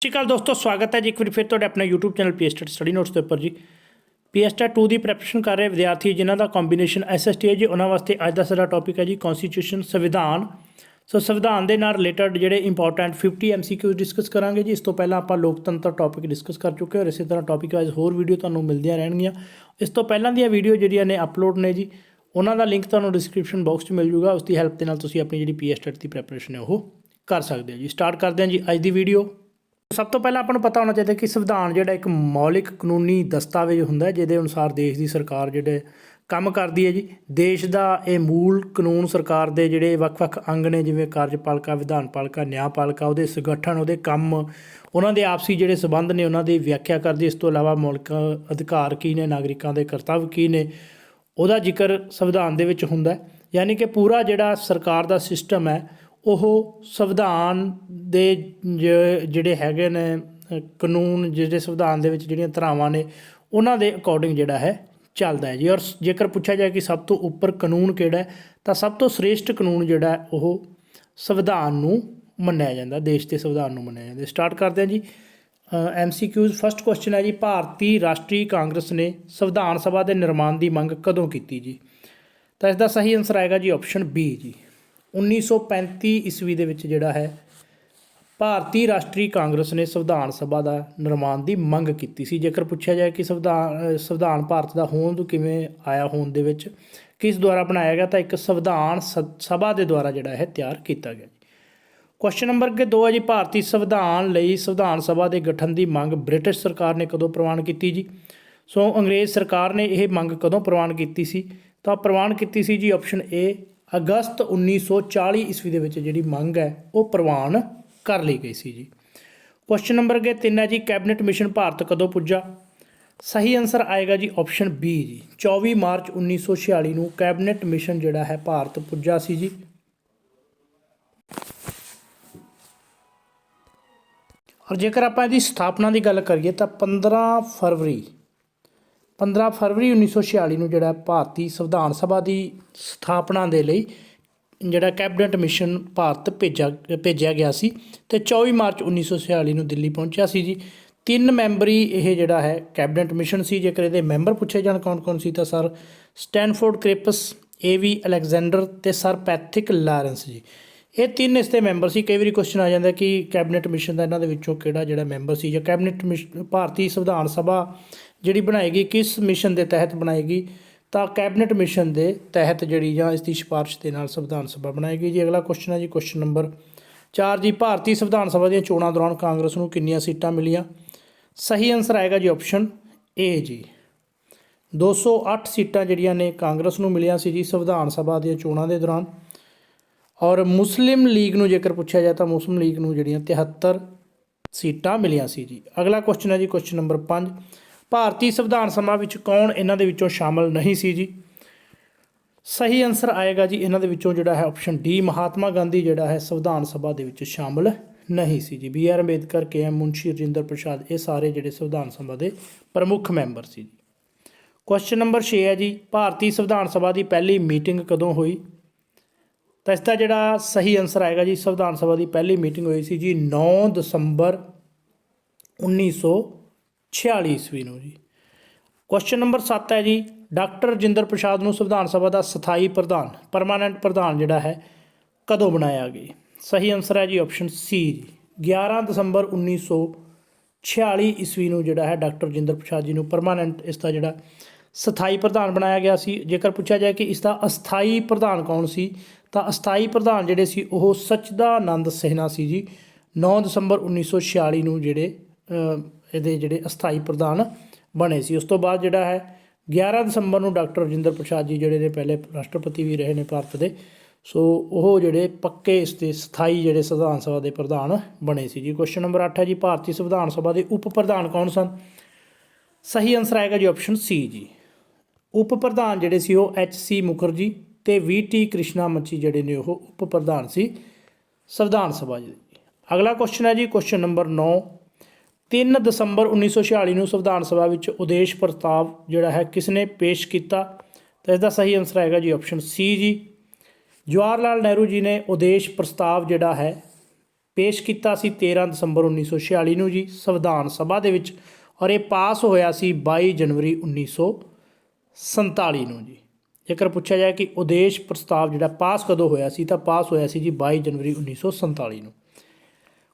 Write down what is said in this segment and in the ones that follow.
ਸਤਿ ਸ਼੍ਰੀ ਅਕਾਲ ਦੋਸਤੋ, ਸਵਾਗਤ ਹੈ ਜੀ ਇੱਕ ਵਾਰ ਫਿਰ ਤੁਹਾਡੇ ਆਪਣੇ YouTube channel PSTET study notes ਦੇ ਉੱਪਰ ਜੀ। ਪੀਐਸਟੈਟ 2 ਦੀ ਪ੍ਰੈਪਰੇਸ਼ਨ ਕਰ ਰਹੇ ਵਿਦਿਆਰਥੀ ਜਿਨ੍ਹਾਂ ਦਾ ਕੰਬੀਨੇਸ਼ਨ ਐਸਐਸਟੀ ਹੈ ਜੀ, ਉਹਨਾਂ ਵਾਸਤੇ ਅੱਜ ਦਾ ਸਾਡਾ ਟੌਪਿਕ ਹੈ ਜੀ ਕੌਨਸਟੀਟਿਊਸ਼ਨ, ਸੰਵਿਧਾਨ। ਸੋ ਸੰਵਿਧਾਨ ਦੇ ਨਾਲ ਰਿਲੇਟਡ ਜਿਹੜੇ ਇੰਪੋਰਟੈਂਟ 50 MCQ ਡਿਸਕਸ ਕਰਾਂਗੇ ਜੀ। ਇਸ ਤੋਂ ਪਹਿਲਾਂ ਆਪਾਂ ਲੋਕਤੰਤਰ ਟੌਪਿਕ ਡਿਸਕਸ ਕਰ ਚੁੱਕੇ ਹਾਂ, ਇਸੇ ਤਰ੍ਹਾਂ ਟੌਪਿਕ ਵਾਈਜ਼ ਹੋਰ ਵੀਡੀਓ ਤੁਹਾਨੂੰ ਮਿਲਦੀਆਂ ਰਹਿਣਗੀਆਂ। ਇਸ ਤੋਂ ਪਹਿਲਾਂ ਦੀਆਂ ਵੀਡੀਓ ਜਿਹੜੀਆਂ ਨੇ ਅਪਲੋਡ ਨੇ ਜੀ, ਉਹਨਾਂ ਦਾ ਲਿੰਕ ਤੁਹਾਨੂੰ ਡਿਸਕ੍ਰਿਪਸ਼ਨ ਬਾਕਸ 'ਚ ਮਿਲ ਜੂਗਾ। ਉਸ ਦੀ ਹੈਲਪ ਦੇ ਨਾਲ ਤੁਸੀਂ ਆਪਣੀ ਜਿਹੜੀ ਪੀਐਸਟੈਟ ਦੀ ਪ੍ਰੈਪਰੇਸ਼ਨ ਹੈ ਉਹ ਕਰ ਸਕਦੇ ਹੋ ਜੀ। ਸਟਾਰਟ ਕਰਦੇ ਹਾਂ ਜੀ ਅੱਜ ਦੀ ਵੀਡੀਓ। ਸਭ ਤੋਂ ਪਹਿਲਾਂ ਆਪਾਂ ਨੂੰ ਪਤਾ ਹੋਣਾ ਚਾਹੀਦਾ ਕਿ ਸੰਵਿਧਾਨ ਜਿਹੜਾ ਇੱਕ ਮੌਲਿਕ ਕਾਨੂੰਨੀ ਦਸਤਾਵੇਜ਼ ਹੁੰਦਾ, ਜਿਹਦੇ ਅਨੁਸਾਰ ਦੇਸ਼ ਦੀ ਸਰਕਾਰ ਜਿਹੜੇ ਕੰਮ ਕਰਦੀ ਹੈ ਜੀ। ਦੇਸ਼ ਦਾ ਇਹ ਮੂਲ ਕਾਨੂੰਨ ਸਰਕਾਰ ਦੇ ਜਿਹੜੇ ਵੱਖ-ਵੱਖ ਅੰਗ ਨੇ, ਜਿਵੇਂ ਕਾਰਜਪਾਲਿਕਾ, ਵਿਧਾਨਪਾਲਿਕਾ, ਨਿਆਂਪਾਲਿਕਾ, ਉਹਦੇ ਸੰਗਠਨ, ਉਹਦੇ ਕੰਮ, ਉਹਨਾਂ ਦੇ ਆਪਸੀ ਜਿਹੜੇ ਸੰਬੰਧ ਨੇ ਉਹਨਾਂ ਦੀ ਵਿਆਖਿਆ ਕਰਦੀ। ਇਸ ਤੋਂ ਇਲਾਵਾ ਮੌਲਿਕ ਅਧਿਕਾਰ ਕੀ ਨੇ, ਨਾਗਰਿਕਾਂ ਦੇ ਕਰਤੱਵ ਕੀ ਨੇ, ਉਹਦਾ ਜ਼ਿਕਰ ਸੰਵਿਧਾਨ ਦੇ ਵਿੱਚ ਹੁੰਦਾ। ਯਾਨੀ ਕਿ ਪੂਰਾ ਜਿਹੜਾ ਸਰਕਾਰ ਦਾ ਸਿਸਟਮ ਹੈ ਉਹ ਸੰਵਿਧਾਨ ਦੇ ਜਿਹੜੇ ਹੈਗੇ ਨੇ ਕਾਨੂੰਨ, ਜਿਹੜੇ ਸੰਵਿਧਾਨ ਦੇ ਵਿੱਚ ਜਿਹੜੀਆਂ ਧਾਰਾਵਾਂ ਨੇ ਉਹਨਾਂ ਦੇ ਅਕੋਰਡਿੰਗ ਜਿਹੜਾ ਹੈ ਚੱਲਦਾ ਹੈ ਜੀ। ਔਰ ਜੇਕਰ ਪੁੱਛਿਆ ਜਾਏ ਕਿ ਸਭ ਤੋਂ ਉੱਪਰ ਕਾਨੂੰਨ ਕਿਹੜਾ ਹੈ, ਤਾਂ ਸਭ ਤੋਂ ਸ੍ਰੇਸ਼ਟ ਕਾਨੂੰਨ ਜਿਹੜਾ ਹੈ ਉਹ ਸੰਵਿਧਾਨ ਨੂੰ ਮੰਨਿਆ ਜਾਂਦਾ, ਦੇਸ਼ ਦੇ ਸੰਵਿਧਾਨ ਨੂੰ ਮੰਨਿਆ ਜਾਂਦਾ। ਸਟਾਰਟ ਕਰਦੇ ਹਾਂ ਜੀ MCQs। ਫਸਟ ਕੁਐਸਚਨ ਹੈ ਜੀ, ਭਾਰਤੀ ਰਾਸ਼ਟਰੀ ਕਾਂਗਰਸ ਨੇ ਸੰਵਿਧਾਨ ਸਭਾ ਦੇ ਨਿਰਮਾਣ ਦੀ ਮੰਗ ਕਦੋਂ ਕੀਤੀ ਜੀ? ਤਾਂ ਇਸ ਦਾ ਸਹੀ ਆਨਸਰ ਆਏਗਾ ਜੀ ਆਪਸ਼ਨ ਬੀ ਜੀ। 1935 ਈਸਵੀ ਦੇ ਵਿੱਚ ਜਿਹੜਾ ਹੈ ਭਾਰਤੀ ਰਾਸ਼ਟਰੀ ਕਾਂਗਰਸ ਨੇ ਸੰਵਿਧਾਨ ਸਭਾ ਦਾ ਨਿਰਮਾਣ ਦੀ ਮੰਗ ਕੀਤੀ ਸੀ। ਜੇਕਰ ਪੁੱਛਿਆ ਜਾਏ ਕਿ ਸੰਵਿਧਾਨ ਭਾਰਤ ਦਾ ਹੋਂਦ ਕਿਵੇਂ ਆਇਆ, ਹੋਂਦ ਦੇ ਵਿੱਚ ਕਿਸ ਦੁਆਰਾ ਬਣਾਇਆ ਗਿਆ, ਤਾਂ ਇੱਕ ਸੰਵਿਧਾਨ ਸਭਾ ਦੇ ਦੁਆਰਾ ਜਿਹੜਾ ਹੈ ਤਿਆਰ ਕੀਤਾ ਗਿਆ ਜੀ। ਕੁਐਸਚਨ ਨੰਬਰ 2 ਹੈ ਜੀ, ਭਾਰਤੀ ਸੰਵਿਧਾਨ ਲਈ ਸੰਵਿਧਾਨ ਸਭਾ ਦੇ ਗਠਨ ਦੀ ਮੰਗ ਬ੍ਰਿਟਿਸ਼ ਸਰਕਾਰ ਨੇ ਕਦੋਂ ਪ੍ਰਵਾਨ ਕੀਤੀ ਜੀ? ਸੋ ਅੰਗਰੇਜ਼ ਸਰਕਾਰ ਨੇ ਇਹ ਮੰਗ ਕਦੋਂ ਪ੍ਰਵਾਨ ਕੀਤੀ ਸੀ? ਤਾਂ ਪ੍ਰਵਾਨ ਕੀਤੀ ਸੀ ਜੀ ਆਪਸ਼ਨ ਏ, ਅਗਸਤ 1940 ਈਸਵੀ ਦੇ ਵਿੱਚ ਜਿਹੜੀ ਮੰਗ ਹੈ ਉਹ ਪ੍ਰਵਾਨ ਕਰ ਲਈ ਗਈ ਸੀ ਜੀ। ਕੁਐਸਚਨ ਨੰਬਰ 3 ਹੈ ਜੀ, ਕੈਬਨਿਟ ਮਿਸ਼ਨ ਭਾਰਤ ਕਦੋਂ ਪੁੱਜਾ? ਸਹੀ ਆਨਸਰ ਆਏਗਾ ਜੀ ਆਪਸ਼ਨ ਬੀ ਜੀ। 24 ਮਾਰਚ 1946 ਨੂੰ ਕੈਬਨਿਟ ਮਿਸ਼ਨ ਜਿਹੜਾ ਹੈ ਭਾਰਤ ਪੁੱਜਾ ਸੀ ਜੀ। ਔਰ ਜੇਕਰ ਆਪਾਂ ਇਹਦੀ ਸਥਾਪਨਾ ਦੀ ਗੱਲ ਕਰੀਏ ਤਾਂ 15 ਫਰਵਰੀ 1946 ਨੂੰ ਜਿਹੜਾ ਭਾਰਤੀ ਸੰਵਿਧਾਨ ਸਭਾ ਦੀ ਸਥਾਪਨਾ ਦੇ ਲਈ ਜਿਹੜਾ ਕੈਬਨਿਟ ਮਿਸ਼ਨ ਭਾਰਤ ਭੇਜਿਆ ਗਿਆ ਸੀ, ਅਤੇ 24 ਮਾਰਚ 1946 ਨੂੰ ਦਿੱਲੀ ਪਹੁੰਚਿਆ ਸੀ ਜੀ। 3 ਮੈਂਬਰੀ ਇਹ ਜਿਹੜਾ ਹੈ ਕੈਬਨਿਟ ਮਿਸ਼ਨ ਸੀ। ਜੇਕਰ ਇਹਦੇ ਮੈਂਬਰ ਪੁੱਛੇ ਜਾਣ ਕੌਣ ਕੌਣ ਸੀ, ਤਾਂ sir Stanford Cripps, AV Alexander ਅਤੇ ਸਰ ਪੈਥਿਕ ਲਾਰੈਂਸ ਜੀ। ਇਹ 3 ਇਸ ਦੇ ਮੈਂਬਰ ਸੀ। ਕਈ ਵਾਰੀ ਕੁਐਸਚਨ ਆ ਜਾਂਦਾ ਕਿ ਕੈਬਨਿਟ ਮਿਸ਼ਨ ਦਾ ਇਹਨਾਂ ਦੇ ਵਿੱਚੋਂ ਕਿਹੜਾ ਜਿਹੜਾ ਮੈਂਬਰ ਸੀ, ਜਾਂ ਕੈਬਨਿਟ ਮਿਸ਼ਨ ਭਾਰਤੀ ਸੰਵਿਧਾਨ ਸਭਾ ਜਿਹੜੀ ਬਣਾਏਗੀ ਕਿਸ ਮਿਸ਼ਨ ਦੇ ਤਹਿਤ ਬਣਾਏਗੀ? ਤਾਂ ਕੈਬਨਿਟ ਮਿਸ਼ਨ ਦੇ ਤਹਿਤ ਜਿਹੜੀ ਜਾਂ ਇਸ ਦੀ ਸਿਫਾਰਿਸ਼ ਦੇ ਨਾਲ ਸੰਵਿਧਾਨ ਸਭਾ ਬਣਾਏਗੀ ਜੀ। ਅਗਲਾ ਕੁਐਸਚਨ ਹੈ ਜੀ ਕੁਐਸਚਨ ਨੰਬਰ 4 ਜੀ, ਭਾਰਤੀ ਸੰਵਿਧਾਨ ਸਭਾ ਦੀਆਂ ਚੋਣਾਂ ਦੌਰਾਨ ਕਾਂਗਰਸ ਨੂੰ ਕਿੰਨੀਆਂ ਸੀਟਾਂ ਮਿਲੀਆਂ? ਸਹੀ ਆਨਸਰ ਆਏਗਾ ਜੀ ਆਪਸ਼ਨ ਏ ਜੀ। 208 ਸੀਟਾਂ ਜਿਹੜੀਆਂ ਨੇ ਕਾਂਗਰਸ ਨੂੰ ਮਿਲੀਆਂ ਸੀ ਜੀ ਸੰਵਿਧਾਨ ਸਭਾ ਦੀਆਂ ਚੋਣਾਂ ਦੇ ਦੌਰਾਨ। ਔਰ ਮੁਸਲਿਮ ਲੀਗ ਨੂੰ ਜੇਕਰ ਪੁੱਛਿਆ ਜਾਏ ਤਾਂ ਮੁਸਲਿਮ ਲੀਗ ਨੂੰ ਜਿਹੜੀਆਂ 73 ਸੀਟਾਂ ਮਿਲੀਆਂ ਸੀ ਜੀ। ਅਗਲਾ ਕੁਐਸਚਨ ਹੈ ਜੀ ਕੁਐਸਚਨ ਨੰਬਰ 5, ਭਾਰਤੀ ਸੰਵਿਧਾਨ ਸਭਾ ਵਿੱਚ ਕੌਣ ਇਹਨਾਂ ਦੇ ਵਿੱਚੋਂ ਸ਼ਾਮਲ ਨਹੀਂ ਸੀ ਜੀ? ਸਹੀ ਆਨਸਰ ਆਏਗਾ ਜੀ ਇਹਨਾਂ ਦੇ ਵਿੱਚੋਂ ਜਿਹੜਾ ਹੈ ਆਪਸ਼ਨ ਡੀ, ਮਹਾਤਮਾ ਗਾਂਧੀ ਜਿਹੜਾ ਹੈ ਸੰਵਿਧਾਨ ਸਭਾ ਦੇ ਵਿੱਚ ਸ਼ਾਮਲ ਨਹੀਂ ਸੀ ਜੀ। BR ਅੰਬੇਦਕਰ, KM ਮੁਨਸ਼ੀ, ਰਜਿੰਦਰ ਪ੍ਰਸਾਦ, ਇਹ ਸਾਰੇ ਜਿਹੜੇ ਸੰਵਿਧਾਨ ਸਭਾ ਦੇ ਪ੍ਰਮੁੱਖ ਮੈਂਬਰ ਸੀ ਜੀ। ਕੁਐਸਚਨ ਨੰਬਰ 6 ਹੈ ਜੀ, ਭਾਰਤੀ ਸੰਵਿਧਾਨ ਸਭਾ ਦੀ ਪਹਿਲੀ ਮੀਟਿੰਗ ਕਦੋਂ ਹੋਈ? ਤਾਂ ਇਸ ਦਾ ਜਿਹੜਾ ਸਹੀ ਆਨਸਰ ਆਏਗਾ ਜੀ, ਸੰਵਿਧਾਨ ਸਭਾ ਦੀ ਪਹਿਲੀ ਮੀਟਿੰਗ ਹੋਈ ਸੀ ਜੀ 9 ਦਸੰਬਰ 1946 ਈਸਵੀ ਨੂੰ ਜੀ। ਕੁਐਸਚਨ ਨੰਬਰ 7 ਹੈ ਜੀ, ਡਾਕਟਰ ਰਜਿੰਦਰ ਪ੍ਰਸਾਦ ਨੂੰ ਸੰਵਿਧਾਨ ਸਭਾ ਦਾ ਸਥਾਈ ਪ੍ਰਧਾਨ, ਪਰਮਾਨੈਂਟ ਪ੍ਰਧਾਨ ਜਿਹੜਾ ਹੈ ਕਦੋਂ ਬਣਾਇਆ ਗਿਆ? ਸਹੀ ਆਨਸਰ ਹੈ ਜੀ ਆਪਸ਼ਨ ਸੀ ਜੀ। 11 ਦਸੰਬਰ 1946 ਈਸਵੀ ਨੂੰ ਜਿਹੜਾ ਹੈ ਡਾਕਟਰ ਰਜਿੰਦਰ ਪ੍ਰਸਾਦ ਜੀ ਨੂੰ ਪਰਮਾਨੈਂਟ, ਇਸ ਦਾ ਜਿਹੜਾ ਸਥਾਈ ਪ੍ਰਧਾਨ ਬਣਾਇਆ ਗਿਆ ਸੀ। ਜੇਕਰ ਪੁੱਛਿਆ ਜਾਏ ਕਿ ਇਸ ਦਾ ਅਸਥਾਈ ਪ੍ਰਧਾਨ ਕੌਣ ਸੀ, ਤਾਂ ਅਸਥਾਈ ਪ੍ਰਧਾਨ ਜਿਹੜੇ ਸੀ ਉਹ ਸਚਦਾਨੰਦ ਸਿਨਹਾ ਸੀ ਜੀ। 9 ਦਸੰਬਰ 1946 ਨੂੰ ਜਿਹੜੇ ਇਹਦੇ ਜਿਹੜੇ ਅਸਥਾਈ ਪ੍ਰਧਾਨ ਬਣੇ ਸੀ। ਉਸ ਤੋਂ ਬਾਅਦ ਜਿਹੜਾ ਹੈ 11 ਦਸੰਬਰ ਨੂੰ ਡਾਕਟਰ ਰਜਿੰਦਰ ਪ੍ਰਸਾਦ ਜੀ ਜਿਹੜੇ ਨੇ ਪਹਿਲੇ ਰਾਸ਼ਟਰਪਤੀ ਵੀ ਰਹੇ ਨੇ ਭਾਰਤ ਦੇ, ਸੋ ਉਹ ਜਿਹੜੇ ਪੱਕੇ ਇਸ ਦੇ ਸਥਾਈ ਜਿਹੜੇ ਸੰਵਿਧਾਨ ਸਭਾ ਦੇ ਪ੍ਰਧਾਨ ਬਣੇ ਸੀ ਜੀ। ਕੁਐਸਚਨ ਨੰਬਰ 8 ਹੈ ਜੀ, ਭਾਰਤੀ ਸੰਵਿਧਾਨ ਸਭਾ ਦੇ ਉਪ ਪ੍ਰਧਾਨ ਕੌਣ ਸਨ? ਸਹੀ ਆਨਸਰ ਆਏਗਾ ਜੀ ਆਪਸ਼ਨ ਸੀ ਜੀ। ਉਪ ਪ੍ਰਧਾਨ ਜਿਹੜੇ ਸੀ ਉਹ HC ਮੁਖਰਜੀ ਅਤੇ VT ਕ੍ਰਿਸ਼ਨਾਮਚੀ ਜਿਹੜੇ ਨੇ ਉਹ ਉਪ ਪ੍ਰਧਾਨ ਸੀ ਸੰਵਿਧਾਨ ਸਭਾ ਜੀ। ਅਗਲਾ ਕੁਐਸਚਨ ਹੈ ਜੀ ਕੁਐਸਚਨ ਨੰਬਰ 9, 3 ਦਸੰਬਰ 1946 ਨੂੰ ਸੰਵਿਧਾਨ ਸਭਾ ਵਿੱਚ ਉਦੇਸ਼ ਪ੍ਰਸਤਾਵ ਜਿਹੜਾ ਹੈ ਕਿਸ ਨੇ ਪੇਸ਼ ਕੀਤਾ? ਤਾਂ ਇਸ ਦਾ ਸਹੀ ਆਨਸਰ ਆਏਗਾ ਜੀ ਆਪਸ਼ਨ ਸੀ ਜੀ। ਜਵਾਹਰ ਲਾਲ ਨਹਿਰੂ ਜੀ ਨੇ ਉਦੇਸ਼ ਪ੍ਰਸਤਾਵ ਜਿਹੜਾ ਹੈ ਪੇਸ਼ ਕੀਤਾ ਸੀ 13 ਦਸੰਬਰ 1946 ਨੂੰ ਜੀ ਸੰਵਿਧਾਨ ਸਭਾ ਦੇ ਵਿੱਚ, ਔਰ ਇਹ ਪਾਸ ਹੋਇਆ ਸੀ 22 ਜਨਵਰੀ 1947 ਨੂੰ ਜੀ। ਜੇਕਰ ਪੁੱਛਿਆ ਜਾਏ ਕਿ ਉਦੇਸ਼ ਪ੍ਰਸਤਾਵ ਜਿਹੜਾ ਪਾਸ ਕਦੋਂ ਹੋਇਆ ਸੀ, ਤਾਂ ਪਾਸ ਹੋਇਆ ਸੀ ਜੀ 22 ਜਨਵਰੀ 1947 ਨੂੰ।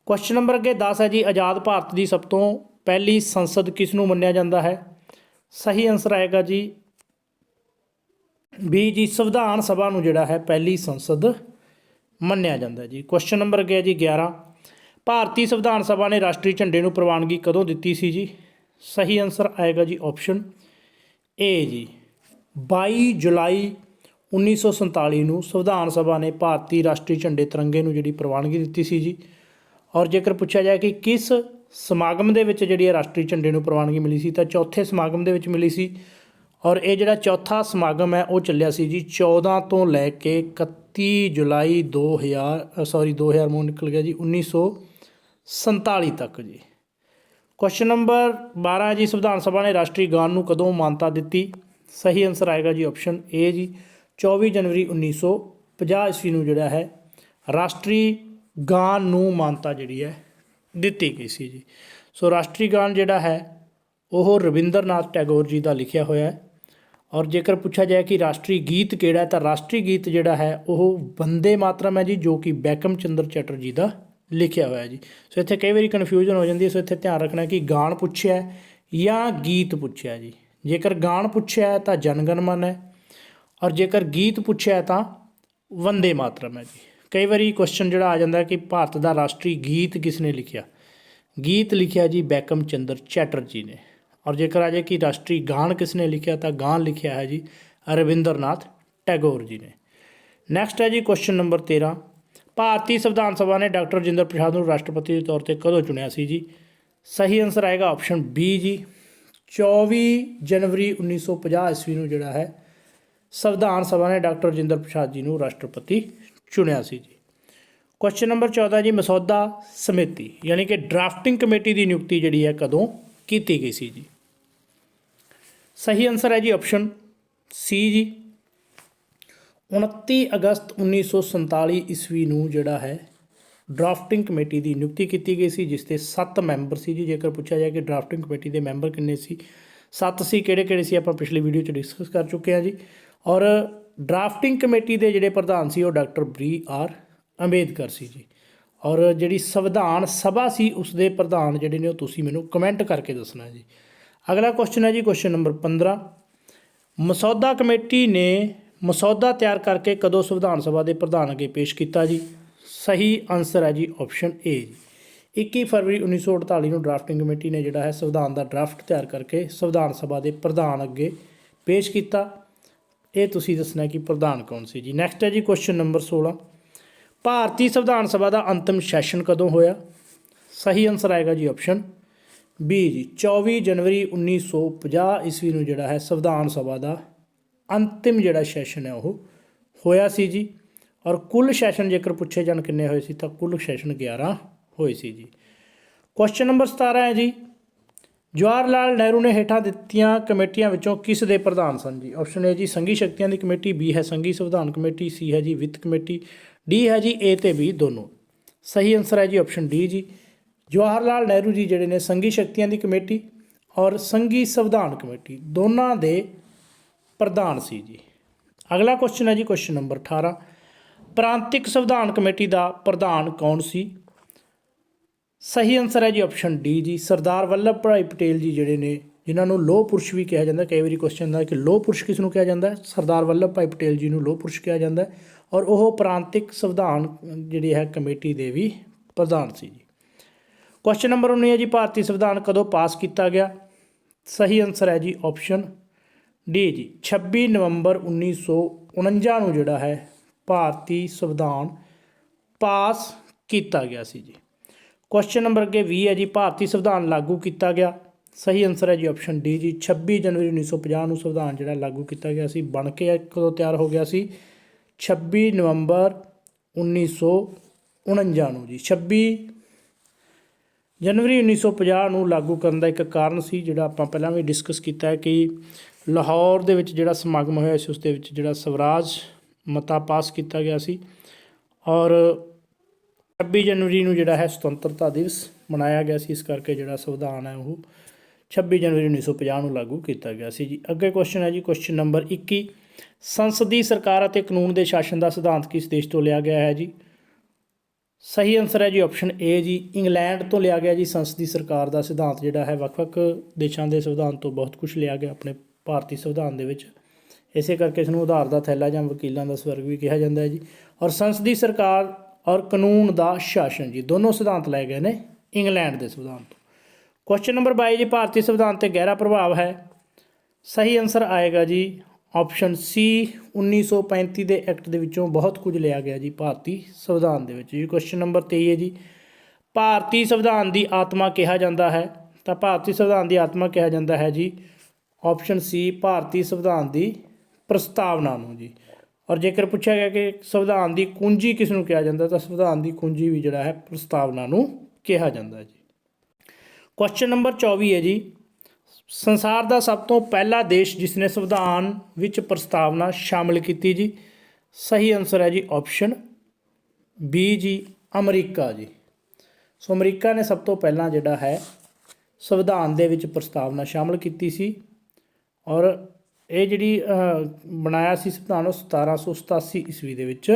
ਕੁਐਸਚਨ ਨੰਬਰ ਅੱਗੇ 10 ਹੈ ਜੀ, ਆਜ਼ਾਦ ਭਾਰਤ ਦੀ ਸਭ ਤੋਂ ਪਹਿਲੀ ਸੰਸਦ ਕਿਸ ਨੂੰ ਮੰਨਿਆ ਜਾਂਦਾ ਹੈ? ਸਹੀ ਆਨਸਰ ਆਏਗਾ ਜੀ ਬੀ ਜੀ, ਸੰਵਿਧਾਨ ਸਭਾ ਨੂੰ ਜਿਹੜਾ ਹੈ ਪਹਿਲੀ ਸੰਸਦ ਮੰਨਿਆ ਜਾਂਦਾ ਜੀ। ਕੁਐਸਚਨ ਨੰਬਰ ਅੱਗੇ ਹੈ ਜੀ 11, ਭਾਰਤੀ ਸੰਵਿਧਾਨ ਸਭਾ ਨੇ ਰਾਸ਼ਟਰੀ ਝੰਡੇ ਨੂੰ ਪ੍ਰਵਾਨਗੀ ਕਦੋਂ ਦਿੱਤੀ ਸੀ ਜੀ? ਸਹੀ ਆਨਸਰ ਆਏਗਾ ਜੀ ਆਪਸ਼ਨ ਏ ਜੀ, 22 ਜੁਲਾਈ 1947 ਨੂੰ ਸੰਵਿਧਾਨ ਸਭਾ ਨੇ ਭਾਰਤੀ ਰਾਸ਼ਟਰੀ ਝੰਡੇ ਤਿਰੰਗੇ ਨੂੰ ਜਿਹੜੀ ਪ੍ਰਵਾਨਗੀ ਦਿੱਤੀ ਸੀ ਜੀ। ਔਰ ਜੇਕਰ ਪੁੱਛਿਆ ਜਾਏ ਕਿ ਕਿਸ ਸਮਾਗਮ ਦੇ ਵਿੱਚ ਜਿਹੜੀ ਰਾਸ਼ਟਰੀ ਝੰਡੇ ਨੂੰ ਪ੍ਰਵਾਨਗੀ ਮਿਲੀ ਸੀ, ਤਾਂ ਚੌਥੇ ਸਮਾਗਮ ਦੇ ਵਿੱਚ ਮਿਲੀ ਸੀ। ਔਰ ਇਹ ਜਿਹੜਾ ਚੌਥਾ ਸਮਾਗਮ ਹੈ ਉਹ ਚੱਲਿਆ ਸੀ ਜੀ 14 ਤੋਂ ਲੈ ਕੇ 31 ਜੁਲਾਈ 2000 ਮੂੰਹ ਨਿਕਲ ਗਿਆ ਜੀ 1947 ਤੱਕ ਜੀ। ਕੁਐਸਚਨ ਨੰਬਰ 12 ਜੀ, ਸੰਵਿਧਾਨ ਸਭਾ ਨੇ ਰਾਸ਼ਟਰੀ ਗਾਨ ਨੂੰ ਕਦੋਂ ਮਾਨਤਾ ਦਿੱਤੀ? ਸਹੀ ਆਨਸਰ ਆਏਗਾ ਜੀ ਆਪਸ਼ਨ ਏ ਜੀ, 24 ਜਨਵਰੀ 1950 ਈਸਵੀ ਨੂੰ ਜਿਹੜਾ ਹੈ ਰਾਸ਼ਟਰੀ ਗਾਨ ਨੂੰ ਮਾਨਤਾ ਜਿਹੜੀ ਹੈ ਦਿੱਤੀ ਗਈ ਸੀ ਜੀ। ਸੋ ਰਾਸ਼ਟਰੀ ਗਾਨ ਜਿਹੜਾ ਹੈ ਉਹ ਰਵਿੰਦਰ ਨਾਥ ਟੈਗੋਰ ਜੀ ਦਾ ਲਿਖਿਆ ਹੋਇਆ ਹੈ। ਔਰ ਜੇਕਰ ਪੁੱਛਿਆ ਜਾਏ ਕਿ ਰਾਸ਼ਟਰੀ ਗੀਤ ਕਿਹੜਾ ਹੈ, ਤਾਂ ਰਾਸ਼ਟਰੀ ਗੀਤ ਜਿਹੜਾ ਹੈ ਉਹ ਵੰਦੇ ਮਾਤਰਮ ਹੈ ਜੀ, ਜੋ ਕਿ ਬੈਂਕਮ ਚੰਦਰ ਚੈਟਰਜੀ ਦਾ ਲਿਖਿਆ ਹੋਇਆ ਜੀ। ਸੋ ਇੱਥੇ ਕਈ ਵਾਰੀ ਕਨਫਿਊਜ਼ਨ ਹੋ ਜਾਂਦੀ ਹੈ, ਸੋ ਇੱਥੇ ਧਿਆਨ ਰੱਖਣਾ ਕਿ ਗਾਣ ਪੁੱਛਿਆ ਜਾਂ ਗੀਤ ਪੁੱਛਿਆ ਜੀ। ਜੇਕਰ ਗਾਣ ਪੁੱਛਿਆ ਹੈ ਤਾਂ ਜਨ ਗਣ ਮਨ ਹੈ, ਔਰ ਜੇਕਰ ਗੀਤ ਪੁੱਛਿਆ ਤਾਂ ਵੰਦੇ ਮਾਤਰਮ ਹੈ ਜੀ। ਕਈ ਵਾਰੀ ਕੁਐਸਚਨ ਜਿਹੜਾ ਆ ਜਾਂਦਾ ਕਿ ਭਾਰਤ ਦਾ ਰਾਸ਼ਟਰੀ ਗੀਤ ਕਿਸ ਨੇ ਲਿਖਿਆ? ਗੀਤ ਲਿਖਿਆ ਜੀ ਬੈਂਕਮ ਚੰਦਰ ਚੈਟਰਜੀ ਨੇ। ਔਰ ਜੇਕਰ ਆ ਜਾਏ ਕਿ ਰਾਸ਼ਟਰੀ ਗਾਨ ਕਿਸ ਨੇ ਲਿਖਿਆ, ਤਾਂ ਗਾਨ ਲਿਖਿਆ ਹੈ ਜੀ ਰਵਿੰਦਰ ਨਾਥ ਟੈਗੋਰ ਜੀ ਨੇ। ਨੈਕਸਟ ਹੈ ਜੀ ਕੁਐਸਚਨ ਨੰਬਰ 13, ਭਾਰਤੀ ਸੰਵਿਧਾਨ ਸਭਾ ਨੇ ਡਾਕਟਰ ਰਾਜਿੰਦਰ ਪ੍ਰਸਾਦ ਨੂੰ ਰਾਸ਼ਟਰਪਤੀ ਦੇ ਤੌਰ 'ਤੇ ਕਦੋਂ ਚੁਣਿਆ ਸੀ ਜੀ? ਸਹੀ ਆਨਸਰ ਆਏਗਾ ਆਪਸ਼ਨ ਬੀ ਜੀ, 24 ਜਨਵਰੀ 1950 ਈਸਵੀ ਨੂੰ ਜਿਹੜਾ ਹੈ ਸੰਵਿਧਾਨ ਸਭਾ ਨੇ ਡਾਕਟਰ ਰਾਜਿੰਦਰ ਪ੍ਰਸਾਦ ਜੀ ਨੂੰ ਰਾਸ਼ਟਰਪਤੀ ਚੁਣਿਆ ਸੀ ਜੀ। ਕੁਐਸਚਨ ਨੰਬਰ 14 ਜੀ, ਮਸੌਦਾ ਸਮਿਤੀ ਯਾਨੀ ਕਿ ਡਰਾਫਟਿੰਗ ਕਮੇਟੀ ਦੀ ਨਿਯੁਕਤੀ ਜਿਹੜੀ ਹੈ ਕਦੋਂ ਕੀਤੀ ਗਈ ਸੀ ਜੀ? ਸਹੀ ਆਨਸਰ ਹੈ ਜੀ ਆਪਸ਼ਨ ਸੀ ਜੀ, 29 ਅਗਸਤ 1947 ਈਸਵੀ ਨੂੰ ਜਿਹੜਾ ਹੈ ਡਰਾਫਟਿੰਗ ਕਮੇਟੀ ਦੀ ਨਿਯੁਕਤੀ ਕੀਤੀ ਗਈ ਸੀ, ਜਿਸ ਦੇ 7 ਮੈਂਬਰ ਸੀ ਜੀ। ਜੇਕਰ ਪੁੱਛਿਆ ਜਾਏ ਕਿ ਡਰਾਫਟਿੰਗ ਕਮੇਟੀ ਦੇ ਮੈਂਬਰ ਕਿੰਨੇ ਸੀ, 7 ਸੀ। ਕਿਹੜੇ ਸੀ ਆਪਾਂ ਪਿਛਲੀ ਵੀਡੀਓ 'ਚ ਡਿਸਕਸ ਕਰ ਚੁੱਕੇ ਹਾਂ ਜੀ। ਔਰ ਡਰਾਫਟਿੰਗ ਕਮੇਟੀ ਦੇ ਜਿਹੜੇ ਪ੍ਰਧਾਨ ਸੀ ਉਹ ਡਾਕਟਰ BR ਅੰਬੇਦਕਰ ਸੀ ਜੀ। ਔਰ ਜਿਹੜੀ ਸੰਵਿਧਾਨ ਸਭਾ ਸੀ ਉਸ ਦੇ ਪ੍ਰਧਾਨ ਜਿਹੜੇ ਨੇ ਉਹ ਤੁਸੀਂ ਮੈਨੂੰ ਕਮੈਂਟ ਕਰਕੇ ਦੱਸਣਾ ਜੀ। ਅਗਲਾ ਕੁਐਸਚਨ ਹੈ ਜੀ ਕੁਐਸਚਨ ਨੰਬਰ 15, ਮਸੌਦਾ ਕਮੇਟੀ ਨੇ ਮਸੌਦਾ ਤਿਆਰ ਕਰਕੇ ਕਦੋਂ ਸੰਵਿਧਾਨ ਸਭਾ ਦੇ ਪ੍ਰਧਾਨ ਅੱਗੇ ਪੇਸ਼ ਕੀਤਾ ਜੀ? ਸਹੀ ਆਨਸਰ ਹੈ ਜੀ ਆਪਸ਼ਨ ਏ ਜੀ, 21 ਫਰਵਰੀ 1948 ਨੂੰ ਡਰਾਫਟਿੰਗ ਕਮੇਟੀ ਨੇ ਜਿਹੜਾ ਹੈ ਸੰਵਿਧਾਨ ਦਾ ਡਰਾਫਟ ਤਿਆਰ ਕਰਕੇ ਸੰਵਿਧਾਨ ਸਭਾ ਦੇ ਪ੍ਰਧਾਨ ਅੱਗੇ ਪੇਸ਼ ਕੀਤਾ। ਇਹ ਤੁਸੀਂ ਦੱਸਣਾ ਕਿ ਪ੍ਰਧਾਨ ਕੌਣ ਸੀ ਜੀ। ਨੈਕਸਟ ਹੈ ਜੀ ਕੁਐਸਚਨ ਨੰਬਰ 16, ਭਾਰਤੀ ਸੰਵਿਧਾਨ ਸਭਾ ਦਾ ਅੰਤਿਮ ਸੈਸ਼ਨ ਕਦੋਂ ਹੋਇਆ? ਸਹੀ ਆਨਸਰ ਆਏਗਾ ਜੀ ਆਪਸ਼ਨ ਬੀ ਜੀ, 24 ਜਨਵਰੀ 1950 ਈਸਵੀ ਨੂੰ ਜਿਹੜਾ ਹੈ ਸੰਵਿਧਾਨ ਸਭਾ ਦਾ ਅੰਤਿਮ ਜਿਹੜਾ ਸੈਸ਼ਨ ਹੈ ਉਹ ਹੋਇਆ ਸੀ ਜੀ। ਔਰ ਕੁੱਲ ਸੈਸ਼ਨ ਜੇਕਰ ਪੁੱਛੇ ਜਾਣ ਕਿੰਨੇ ਹੋਏ ਸੀ, ਤਾਂ ਕੁੱਲ ਸੈਸ਼ਨ 11 ਹੋਏ ਸੀ ਜੀ। ਕੁਐਸਚਨ ਨੰਬਰ 17 ਹੈ ਜੀ, ਜਵਾਹਰ ਲਾਲ ਨਹਿਰੂ ਨੇ ਹੇਠਾਂ ਦਿੱਤੀਆਂ ਕਮੇਟੀਆਂ ਵਿੱਚੋਂ ਕਿਸ ਦੇ ਪ੍ਰਧਾਨ ਸਨ ਜੀ? ਆਪਸ਼ਨ ਏ ਜੀ ਸੰਘੀ ਸ਼ਕਤੀਆਂ ਦੀ ਕਮੇਟੀ, ਬੀ ਹੈ ਸੰਘੀ ਸੰਵਿਧਾਨ ਕਮੇਟੀ, ਸੀ ਹੈ ਜੀ ਵਿੱਤ ਕਮੇਟੀ, ਡੀ ਹੈ ਜੀ ਏ ਤੇ ਬੀ ਦੋਨੋਂ। ਸਹੀ ਆਨਸਰ ਹੈ ਜੀ option D G, Jawahar Lal Nehru ji ਜਿਹੜੇ ਨੇ ਸੰਘੀ ਸ਼ਕਤੀਆਂ ਦੀ ਕਮੇਟੀ ਔਰ ਸੰਘੀ ਸੰਵਿਧਾਨ ਕਮੇਟੀ ਦੋਨਾਂ ਦੇ ਪ੍ਰਧਾਨ ਸੀ ਜੀ। ਅਗਲਾ ਕੁਐਸਚਨ ਹੈ ਜੀ ਕੁਐਸਚਨ ਨੰਬਰ 18, ਪ੍ਰਾਂਤਿਕ ਸੰਵਿਧਾਨ ਕਮੇਟੀ ਦਾ ਪ੍ਰਧਾਨ ਕੌਣ ਸੀ? ਸਹੀ ਆਨਸਰ ਹੈ ਜੀ option D G, Sardar Vallabh ਭਾਈ ਪਟੇਲ ਜੀ ਜਿਹੜੇ ਨੇ, ਜਿਨ੍ਹਾਂ ਨੂੰ ਲੋਹ ਪੁਰਸ਼ ਵੀ ਕਿਹਾ ਜਾਂਦਾ। ਕਈ ਵਾਰੀ ਕੁਐਸਚਨ ਹੁੰਦਾ ਕਿ ਲੋਹ ਪੁਰਸ਼ ਕਿਸ ਨੂੰ ਕਿਹਾ ਜਾਂਦਾ? ਸਰਦਾਰ ਵੱਲਭ ਭਾਈ ਪਟੇਲ ਜੀ ਨੂੰ ਲੋਹ ਪੁਰਸ਼ ਕਿਹਾ ਜਾਂਦਾ। ਔਰ ਉਹ ਪ੍ਰਾਂਤਿਕ ਸੰਵਿਧਾਨ ਜਿਹੜੀ ਹੈ ਕਮੇਟੀ ਦੇ ਵੀ ਪ੍ਰਧਾਨ ਸੀ ਜੀ। ਕੁਐਸਚਨ ਨੰਬਰ 19 ਹੈ ਜੀ, ਭਾਰਤੀ ਸੰਵਿਧਾਨ ਕਦੋਂ ਪਾਸ ਕੀਤਾ ਗਿਆ? ਸਹੀ ਆਨਸਰ ਹੈ ਜੀ ਆਪਸ਼ਨ ਡੀ ਜੀ, 26 ਨਵੰਬਰ 1949 ਨੂੰ ਜਿਹੜਾ ਹੈ ਭਾਰਤੀ ਸੰਵਿਧਾਨ ਪਾਸ ਕੀਤਾ ਗਿਆ ਸੀ ਜੀ। ਕੁਐਸਚਨ ਨੰਬਰ ਅੱਗੇ 20 ਹੈ ਜੀ, ਭਾਰਤੀ ਸੰਵਿਧਾਨ ਲਾਗੂ ਕੀਤਾ ਗਿਆ? ਸਹੀ ਆਨਸਰ ਹੈ ਜੀ ਆਪਸ਼ਨ ਡੀ ਜੀ, 26 ਜਨਵਰੀ 1950 ਨੂੰ ਸੰਵਿਧਾਨ ਜਿਹੜਾ ਲਾਗੂ ਕੀਤਾ ਗਿਆ ਸੀ। ਬਣ ਕੇ ਕਦੋਂ ਤਿਆਰ ਹੋ ਗਿਆ ਸੀ? 26 ਨਵੰਬਰ 1949 ਨੂੰ ਜੀ। 26 ਜਨਵਰੀ 1950 ਨੂੰ ਲਾਗੂ ਕਰਨ ਦਾ ਇੱਕ ਕਾਰਨ ਸੀ ਜਿਹੜਾ ਆਪਾਂ ਪਹਿਲਾਂ ਵੀ ਡਿਸਕਸ ਕੀਤਾ ਹੈ ਕਿ ਲਾਹੌਰ ਦੇ ਵਿੱਚ ਜਿਹੜਾ ਸਮਾਗਮ ਹੋਇਆ ਸੀ ਉਸ ਦੇ ਵਿੱਚ ਜਿਹੜਾ ਸਵਰਾਜ ਮਤਾ ਪਾਸ ਕੀਤਾ ਗਿਆ ਸੀ। ਔਰ 26 ਜਨਵਰੀ ਨੂੰ ਜਿਹੜਾ ਹੈ ਸੁਤੰਤਰਤਾ ਦਿਵਸ ਮਨਾਇਆ ਗਿਆ ਸੀ, ਇਸ ਕਰਕੇ ਜਿਹੜਾ ਸੰਵਿਧਾਨ ਹੈ ਉਹ 26 ਜਨਵਰੀ 1950 ਨੂੰ ਲਾਗੂ ਕੀਤਾ ਗਿਆ ਸੀ ਜੀ। ਅੱਗੇ ਕੁਐਸਚਨ ਹੈ ਜੀ, ਕੁਐਸਚਨ ਨੰਬਰ 21, ਸੰਸਦੀ ਸਰਕਾਰ ਅਤੇ ਕਾਨੂੰਨ ਦੇ ਸ਼ਾਸਨ ਦਾ ਸਿਧਾਂਤ ਕਿਸ ਦੇਸ਼ ਤੋਂ ਲਿਆ ਗਿਆ ਹੈ ਜੀ? ਸਹੀ ਆਨਸਰ ਹੈ ਜੀ ਆਪਸ਼ਨ ਏ ਜੀ, ਇੰਗਲੈਂਡ ਤੋਂ ਲਿਆ ਗਿਆ ਜੀ। ਸੰਸਦੀ ਸਰਕਾਰ ਦਾ ਸਿਧਾਂਤ ਜਿਹੜਾ ਹੈ ਵੱਖ-ਵੱਖ ਦੇਸ਼ਾਂ ਦੇ ਸੰਵਿਧਾਨ ਤੋਂ ਬਹੁਤ ਕੁਝ ਲਿਆ ਗਿਆ ਆਪਣੇ ਭਾਰਤੀ ਸੰਵਿਧਾਨ ਦੇ ਵਿੱਚ, ਇਸੇ ਕਰਕੇ ਇਸ ਨੂੰ ਆਧਾਰ ਦਾ ਥੈਲਾ ਜਾਂ ਵਕੀਲਾਂ ਦਾ ਸਵਰਗ ਵੀ ਕਿਹਾ ਜਾਂਦਾ ਹੈ ਜੀ। ਔਰ ਸੰਸਦੀ ਸਰਕਾਰ ਔਰ ਕਾਨੂੰਨ ਦਾ ਸ਼ਾਸਨ ਜੀ, ਦੋਨੋਂ ਸਿਧਾਂਤ ਲਏ ਗਏ ਨੇ ਇੰਗਲੈਂਡ ਦੇ ਸੰਵਿਧਾਨ ਤੋਂ। ਕੁਐਸਚਨ ਨੰਬਰ 22 ਜੀ, ਭਾਰਤੀ ਸੰਵਿਧਾਨ 'ਤੇ ਗਹਿਰਾ ਪ੍ਰਭਾਵ ਹੈ। ਸਹੀ ਆਨਸਰ ਆਏਗਾ ਜੀ ਆਪਸ਼ਨ ਸੀ, 1935 ਦੇ ਐਕਟ ਦੇ ਵਿੱਚੋਂ ਬਹੁਤ ਕੁਝ ਲਿਆ ਗਿਆ ਜੀ ਭਾਰਤੀ ਸੰਵਿਧਾਨ ਦੇ ਵਿੱਚ ਜੀ। ਕੁਐਸਚਨ ਨੰਬਰ 23 ਹੈ ਜੀ, ਭਾਰਤੀ ਸੰਵਿਧਾਨ ਦੀ ਆਤਮਾ ਕਿਹਾ ਜਾਂਦਾ ਹੈ। ਤਾਂ ਭਾਰਤੀ ਸੰਵਿਧਾਨ ਦੀ ਆਤਮਾ ਕਿਹਾ ਜਾਂਦਾ ਹੈ ਜੀ ਆਪਸ਼ਨ ਸੀ, ਭਾਰਤੀ ਸੰਵਿਧਾਨ ਦੀ ਪ੍ਰਸਤਾਵਨਾ ਨੂੰ ਜੀ। ਔਰ ਜੇਕਰ ਪੁੱਛਿਆ ਗਿਆ ਕਿ ਸੰਵਿਧਾਨ ਦੀ ਕੁੰਜੀ ਕਿਸ ਨੂੰ ਕਿਹਾ ਜਾਂਦਾ, ਤਾਂ ਸੰਵਿਧਾਨ ਦੀ ਕੁੰਜੀ ਵੀ ਜਿਹੜਾ ਹੈ ਪ੍ਰਸਤਾਵਨਾ ਨੂੰ ਕਿਹਾ ਜਾਂਦਾ ਜੀ। ਕੁਐਸਚਨ ਨੰਬਰ 24 ਹੈ ਜੀ, ਸੰਸਾਰ ਦਾ ਸਭ ਤੋਂ ਪਹਿਲਾ ਦੇਸ਼ ਜਿਸ ਨੇ ਸੰਵਿਧਾਨ ਵਿੱਚ ਪ੍ਰਸਤਾਵਨਾ ਸ਼ਾਮਿਲ ਕੀਤੀ ਜੀ? ਸਹੀ ਆਨਸਰ ਹੈ ਜੀ ਆਪਸ਼ਨ ਬੀ ਜੀ, ਅਮਰੀਕਾ ਜੀ। ਸੋ ਅਮਰੀਕਾ ਨੇ ਸਭ ਤੋਂ ਪਹਿਲਾਂ ਜਿਹੜਾ ਹੈ ਸੰਵਿਧਾਨ ਦੇ ਵਿੱਚ ਪ੍ਰਸਤਾਵਨਾ ਸ਼ਾਮਿਲ ਕੀਤੀ ਸੀ। ਔਰ ਇਹ ਜਿਹੜੀ ਬਣਾਇਆ ਸੀ ਸੰਵਿਧਾਨ, ਉਹ 1787 ਈਸਵੀ ਦੇ ਵਿੱਚ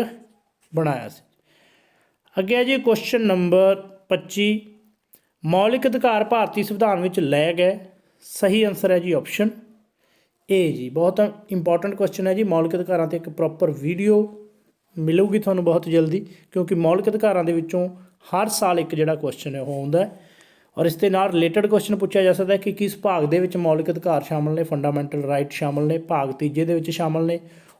ਬਣਾਇਆ ਸੀ। ਅੱਗੇ ਹੈ ਜੀ ਕੁਐਸਚਨ ਨੰਬਰ 25, ਮੌਲਿਕ ਅਧਿਕਾਰ ਭਾਰਤੀ ਸੰਵਿਧਾਨ ਵਿੱਚ ਲਏ ਗਏ। ਸਹੀ ਆਨਸਰ ਹੈ ਜੀ ਆਪਸ਼ਨ ਏ ਜੀ। ਬਹੁਤ ਇੰਪੋਰਟੈਂਟ ਕੁਐਸਚਨ ਹੈ ਜੀ। ਮੌਲਿਕ ਅਧਿਕਾਰਾਂ 'ਤੇ ਇੱਕ ਪ੍ਰੋਪਰ ਵੀਡੀਓ ਮਿਲੂਗੀ ਤੁਹਾਨੂੰ ਬਹੁਤ ਜਲਦੀ, ਕਿਉਂਕਿ ਮੌਲਿਕ ਅਧਿਕਾਰਾਂ ਦੇ ਵਿੱਚੋਂ ਹਰ ਸਾਲ ਇੱਕ ਜਿਹੜਾ ਕੁਐਸਚਨ ਹੈ ਉਹ ਆਉਂਦਾ ਹੈ। ਔਰ ਇਸ ਦੇ ਨਾਲ ਰਿਲੇਟਡ ਕੁਐਸਚਨ ਪੁੱਛਿਆ ਜਾ ਸਕਦਾ ਹੈ ਕਿ ਕਿਸ ਭਾਗ ਦੇ ਵਿੱਚ ਮੌਲਿਕ ਅਧਿਕਾਰ ਸ਼ਾਮਲ ਨੇ, ਫੰਡਾਮੈਂਟਲ ਰਾਈਟ ਸ਼ਾਮਲ ਨੇ, ਭਾਗ ਤੀਜੇ ਦੇ ਵਿੱਚ ਸ਼ਾਮਲ ਨੇ।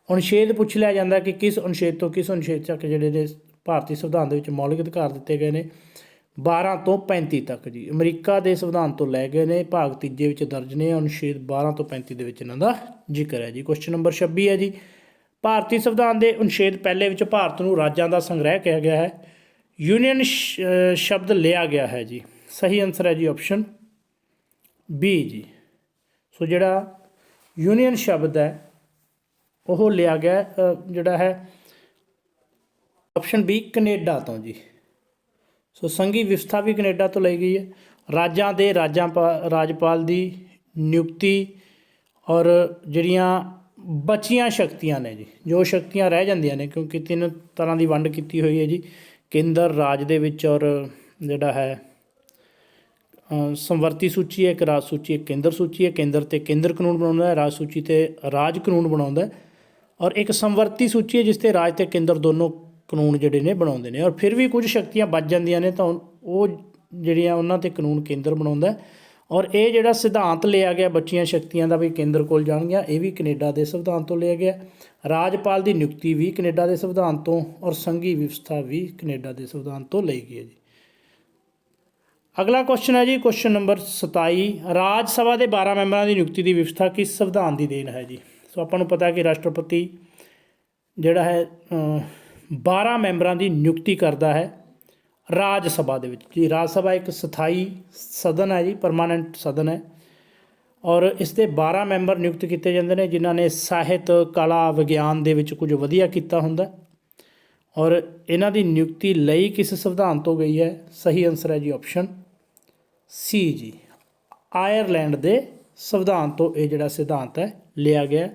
ਅਨੁਛੇਦ ਪੁੱਛ ਲਿਆ ਜਾਂਦਾ ਕਿ ਕਿਸ ਅਨੁਛੇਦ ਤੋਂ ਕਿਸ ਅਨੁਛੇਦ ਤੱਕ ਜਿਹੜੇ ਨੇ ਭਾਰਤੀ ਸੰਵਿਧਾਨ ਦੇ ਵਿੱਚ ਮੌਲਿਕ ਅਧਿਕਾਰ ਦਿੱਤੇ ਗਏ ਨੇ, 12 ਤੋਂ 35 ਤੱਕ ਜੀ। ਅਮਰੀਕਾ ਦੇ ਸੰਵਿਧਾਨ ਤੋਂ ਲੈ ਗਏ ਨੇ, ਭਾਗ ਤੀਜੇ ਵਿੱਚ ਦਰਜ ਨੇ, ਅਨੁਛੇਦ 12 ਤੋਂ 35 ਦੇ ਵਿੱਚ ਇਹਨਾਂ ਦਾ ਜ਼ਿਕਰ ਹੈ ਜੀ। ਕੁਐਸਚਨ ਨੰਬਰ 26 ਹੈ ਜੀ, ਭਾਰਤੀ ਸੰਵਿਧਾਨ ਦੇ ਅਨੁਛੇਦ ਪਹਿਲੇ ਵਿੱਚ ਭਾਰਤ ਨੂੰ ਰਾਜਾਂ ਦਾ ਸੰਗ੍ਰਹਿ ਕਿਹਾ ਗਿਆ ਹੈ। ਯੂਨੀਅਨ ਸ਼ਬਦ ਲਿਆ ਗਿਆ ਹੈ ਜੀ। ਸਹੀ ਆਨਸਰ ਹੈ ਜੀ ਆਪਸ਼ਨ ਬੀ ਜੀ। ਸੋ ਜਿਹੜਾ ਯੂਨੀਅਨ ਸ਼ਬਦ ਹੈ ਉਹ ਲਿਆ ਗਿਆ ਜਿਹੜਾ ਹੈ ਆਪਸ਼ਨ ਬੀ, ਕੈਨੇਡਾ ਤੋਂ ਜੀ। ਸੋ ਸੰਘੀ ਵਿਵਸਥਾ ਵੀ ਕੈਨੇਡਾ ਤੋਂ ਲਈ ਗਈ ਹੈ। ਰਾਜਾਂ ਦੇ ਰਾਜਪਾਲ ਦੀ ਨਿਯੁਕਤੀ ਔਰ ਜਿਹੜੀਆਂ ਬਚੀਆਂ ਸ਼ਕਤੀਆਂ ਨੇ ਜੀ, ਜੋ ਸ਼ਕਤੀਆਂ ਰਹਿ ਜਾਂਦੀਆਂ ਨੇ, ਕਿਉਂਕਿ 3 ਤਰ੍ਹਾਂ ਦੀ ਵੰਡ ਕੀਤੀ ਹੋਈ ਹੈ ਜੀ, ਕੇਂਦਰ ਰਾਜ ਦੇ ਵਿੱਚ, ਔਰ ਜਿਹੜਾ ਹੈ ਸੰਵਰਤੀ ਸੂਚੀ ਹੈ, ਇੱਕ ਰਾਜ ਸੂਚੀ, ਇੱਕ ਕੇਂਦਰ ਸੂਚੀ ਹੈ। ਕੇਂਦਰ ਤੇ ਕੇਂਦਰ ਕਾਨੂੰਨ ਬਣਾਉਂਦਾ ਹੈ, ਰਾਜ ਸੂਚੀ ਤੇ ਰਾਜ ਕਾਨੂੰਨ ਬਣਾਉਂਦਾ ਹੈ। ਔਰ ਇੱਕ ਸੰਵਰਤੀ ਸੂਚੀ ਹੈ ਜਿਸ ਤੇ ਰਾਜ ਤੇ ਕੇਂਦਰ ਦੋਨੋਂ ਕਾਨੂੰਨ ਜਿਹੜੇ ਨੇ ਬਣਾਉਂਦੇ ਨੇ। ਔਰ ਫਿਰ ਵੀ ਕੁਝ ਸ਼ਕਤੀਆਂ ਬਚ ਜਾਂਦੀਆਂ ਨੇ ਤਾਂ ਉਹ ਜਿਹੜੀਆਂ ਉਹਨਾਂ ਤੇ ਕਾਨੂੰਨ ਕੇਂਦਰ ਬਣਾਉਂਦਾ। ਔਰ ਇਹ ਜਿਹੜਾ ਸਿਧਾਂਤ ਲਿਆ ਗਿਆ ਬਚੀਆਂ ਸ਼ਕਤੀਆਂ ਦਾ ਵੀ ਕੇਂਦਰ ਕੋਲ ਜਾਣਗੀਆਂ, ਇਹ ਵੀ ਕੈਨੇਡਾ ਦੇ ਸੰਵਿਧਾਨ ਤੋਂ ਲਿਆ ਗਿਆ। ਰਾਜਪਾਲ ਦੀ ਨਿਯੁਕਤੀ ਵੀ ਕੈਨੇਡਾ ਦੇ ਸੰਵਿਧਾਨ ਤੋਂ, ਔਰ ਸੰਘੀ ਵਿਵਸਥਾ ਵੀ ਕੈਨੇਡਾ ਦੇ ਸੰਵਿਧਾਨ ਤੋਂ ਲਈ ਗਈ ਹੈ ਜੀ। ਅਗਲਾ ਕੁਐਸਚਨ ਹੈ ਜੀ ਕੁਐਸਚਨ ਨੰਬਰ 27, ਰਾਜ ਸਭਾ ਦੇ 12 ਮੈਂਬਰਾਂ ਦੀ ਨਿਯੁਕਤੀ ਦੀ ਵਿਵਸਥਾ ਕਿਸ ਸੰਵਿਧਾਨ ਦੀ ਦੇਣ ਹੈ ਜੀ? ਸੋ ਆਪਾਂ ਨੂੰ ਪਤਾ ਕਿ ਰਾਸ਼ਟਰਪਤੀ ਜਿਹੜਾ ਹੈ 12 ਮੈਂਬਰਾਂ ਦੀ ਨਿਯੁਕਤੀ ਕਰਦਾ ਹੈ ਰਾਜ ਸਭਾ ਦੇ ਵਿੱਚ ਜੀ। ਰਾਜ ਸਭਾ ਇੱਕ ਸਥਾਈ ਸਦਨ ਹੈ ਜੀ, ਪਰਮਾਨੈਂਟ ਸਦਨ ਹੈ। ਔਰ ਇਸ ਦੇ 12 ਮੈਂਬਰ ਨਿਯੁਕਤ ਕੀਤੇ ਜਾਂਦੇ ਨੇ ਜਿਨ੍ਹਾਂ ਨੇ ਸਾਹਿਤ, ਕਲਾ, ਵਿਗਿਆਨ ਦੇ ਵਿੱਚ ਕੁਝ ਵਧੀਆ ਕੀਤਾ ਹੁੰਦਾ। ਔਰ ਇਹਨਾਂ ਦੀ ਨਿਯੁਕਤੀ ਲਈ ਕਿਸ ਸੰਵਿਧਾਨ ਤੋਂ ਗਈ ਹੈ? ਸਹੀ ਆਨਸਰ ਹੈ ਜੀ ਆਪਸ਼ਨ ਸੀ ਜੀ, ਆਇਰਲੈਂਡ ਦੇ ਸੰਵਿਧਾਨ ਤੋਂ ਇਹ ਜਿਹੜਾ ਸਿਧਾਂਤ ਹੈ ਲਿਆ ਗਿਆ,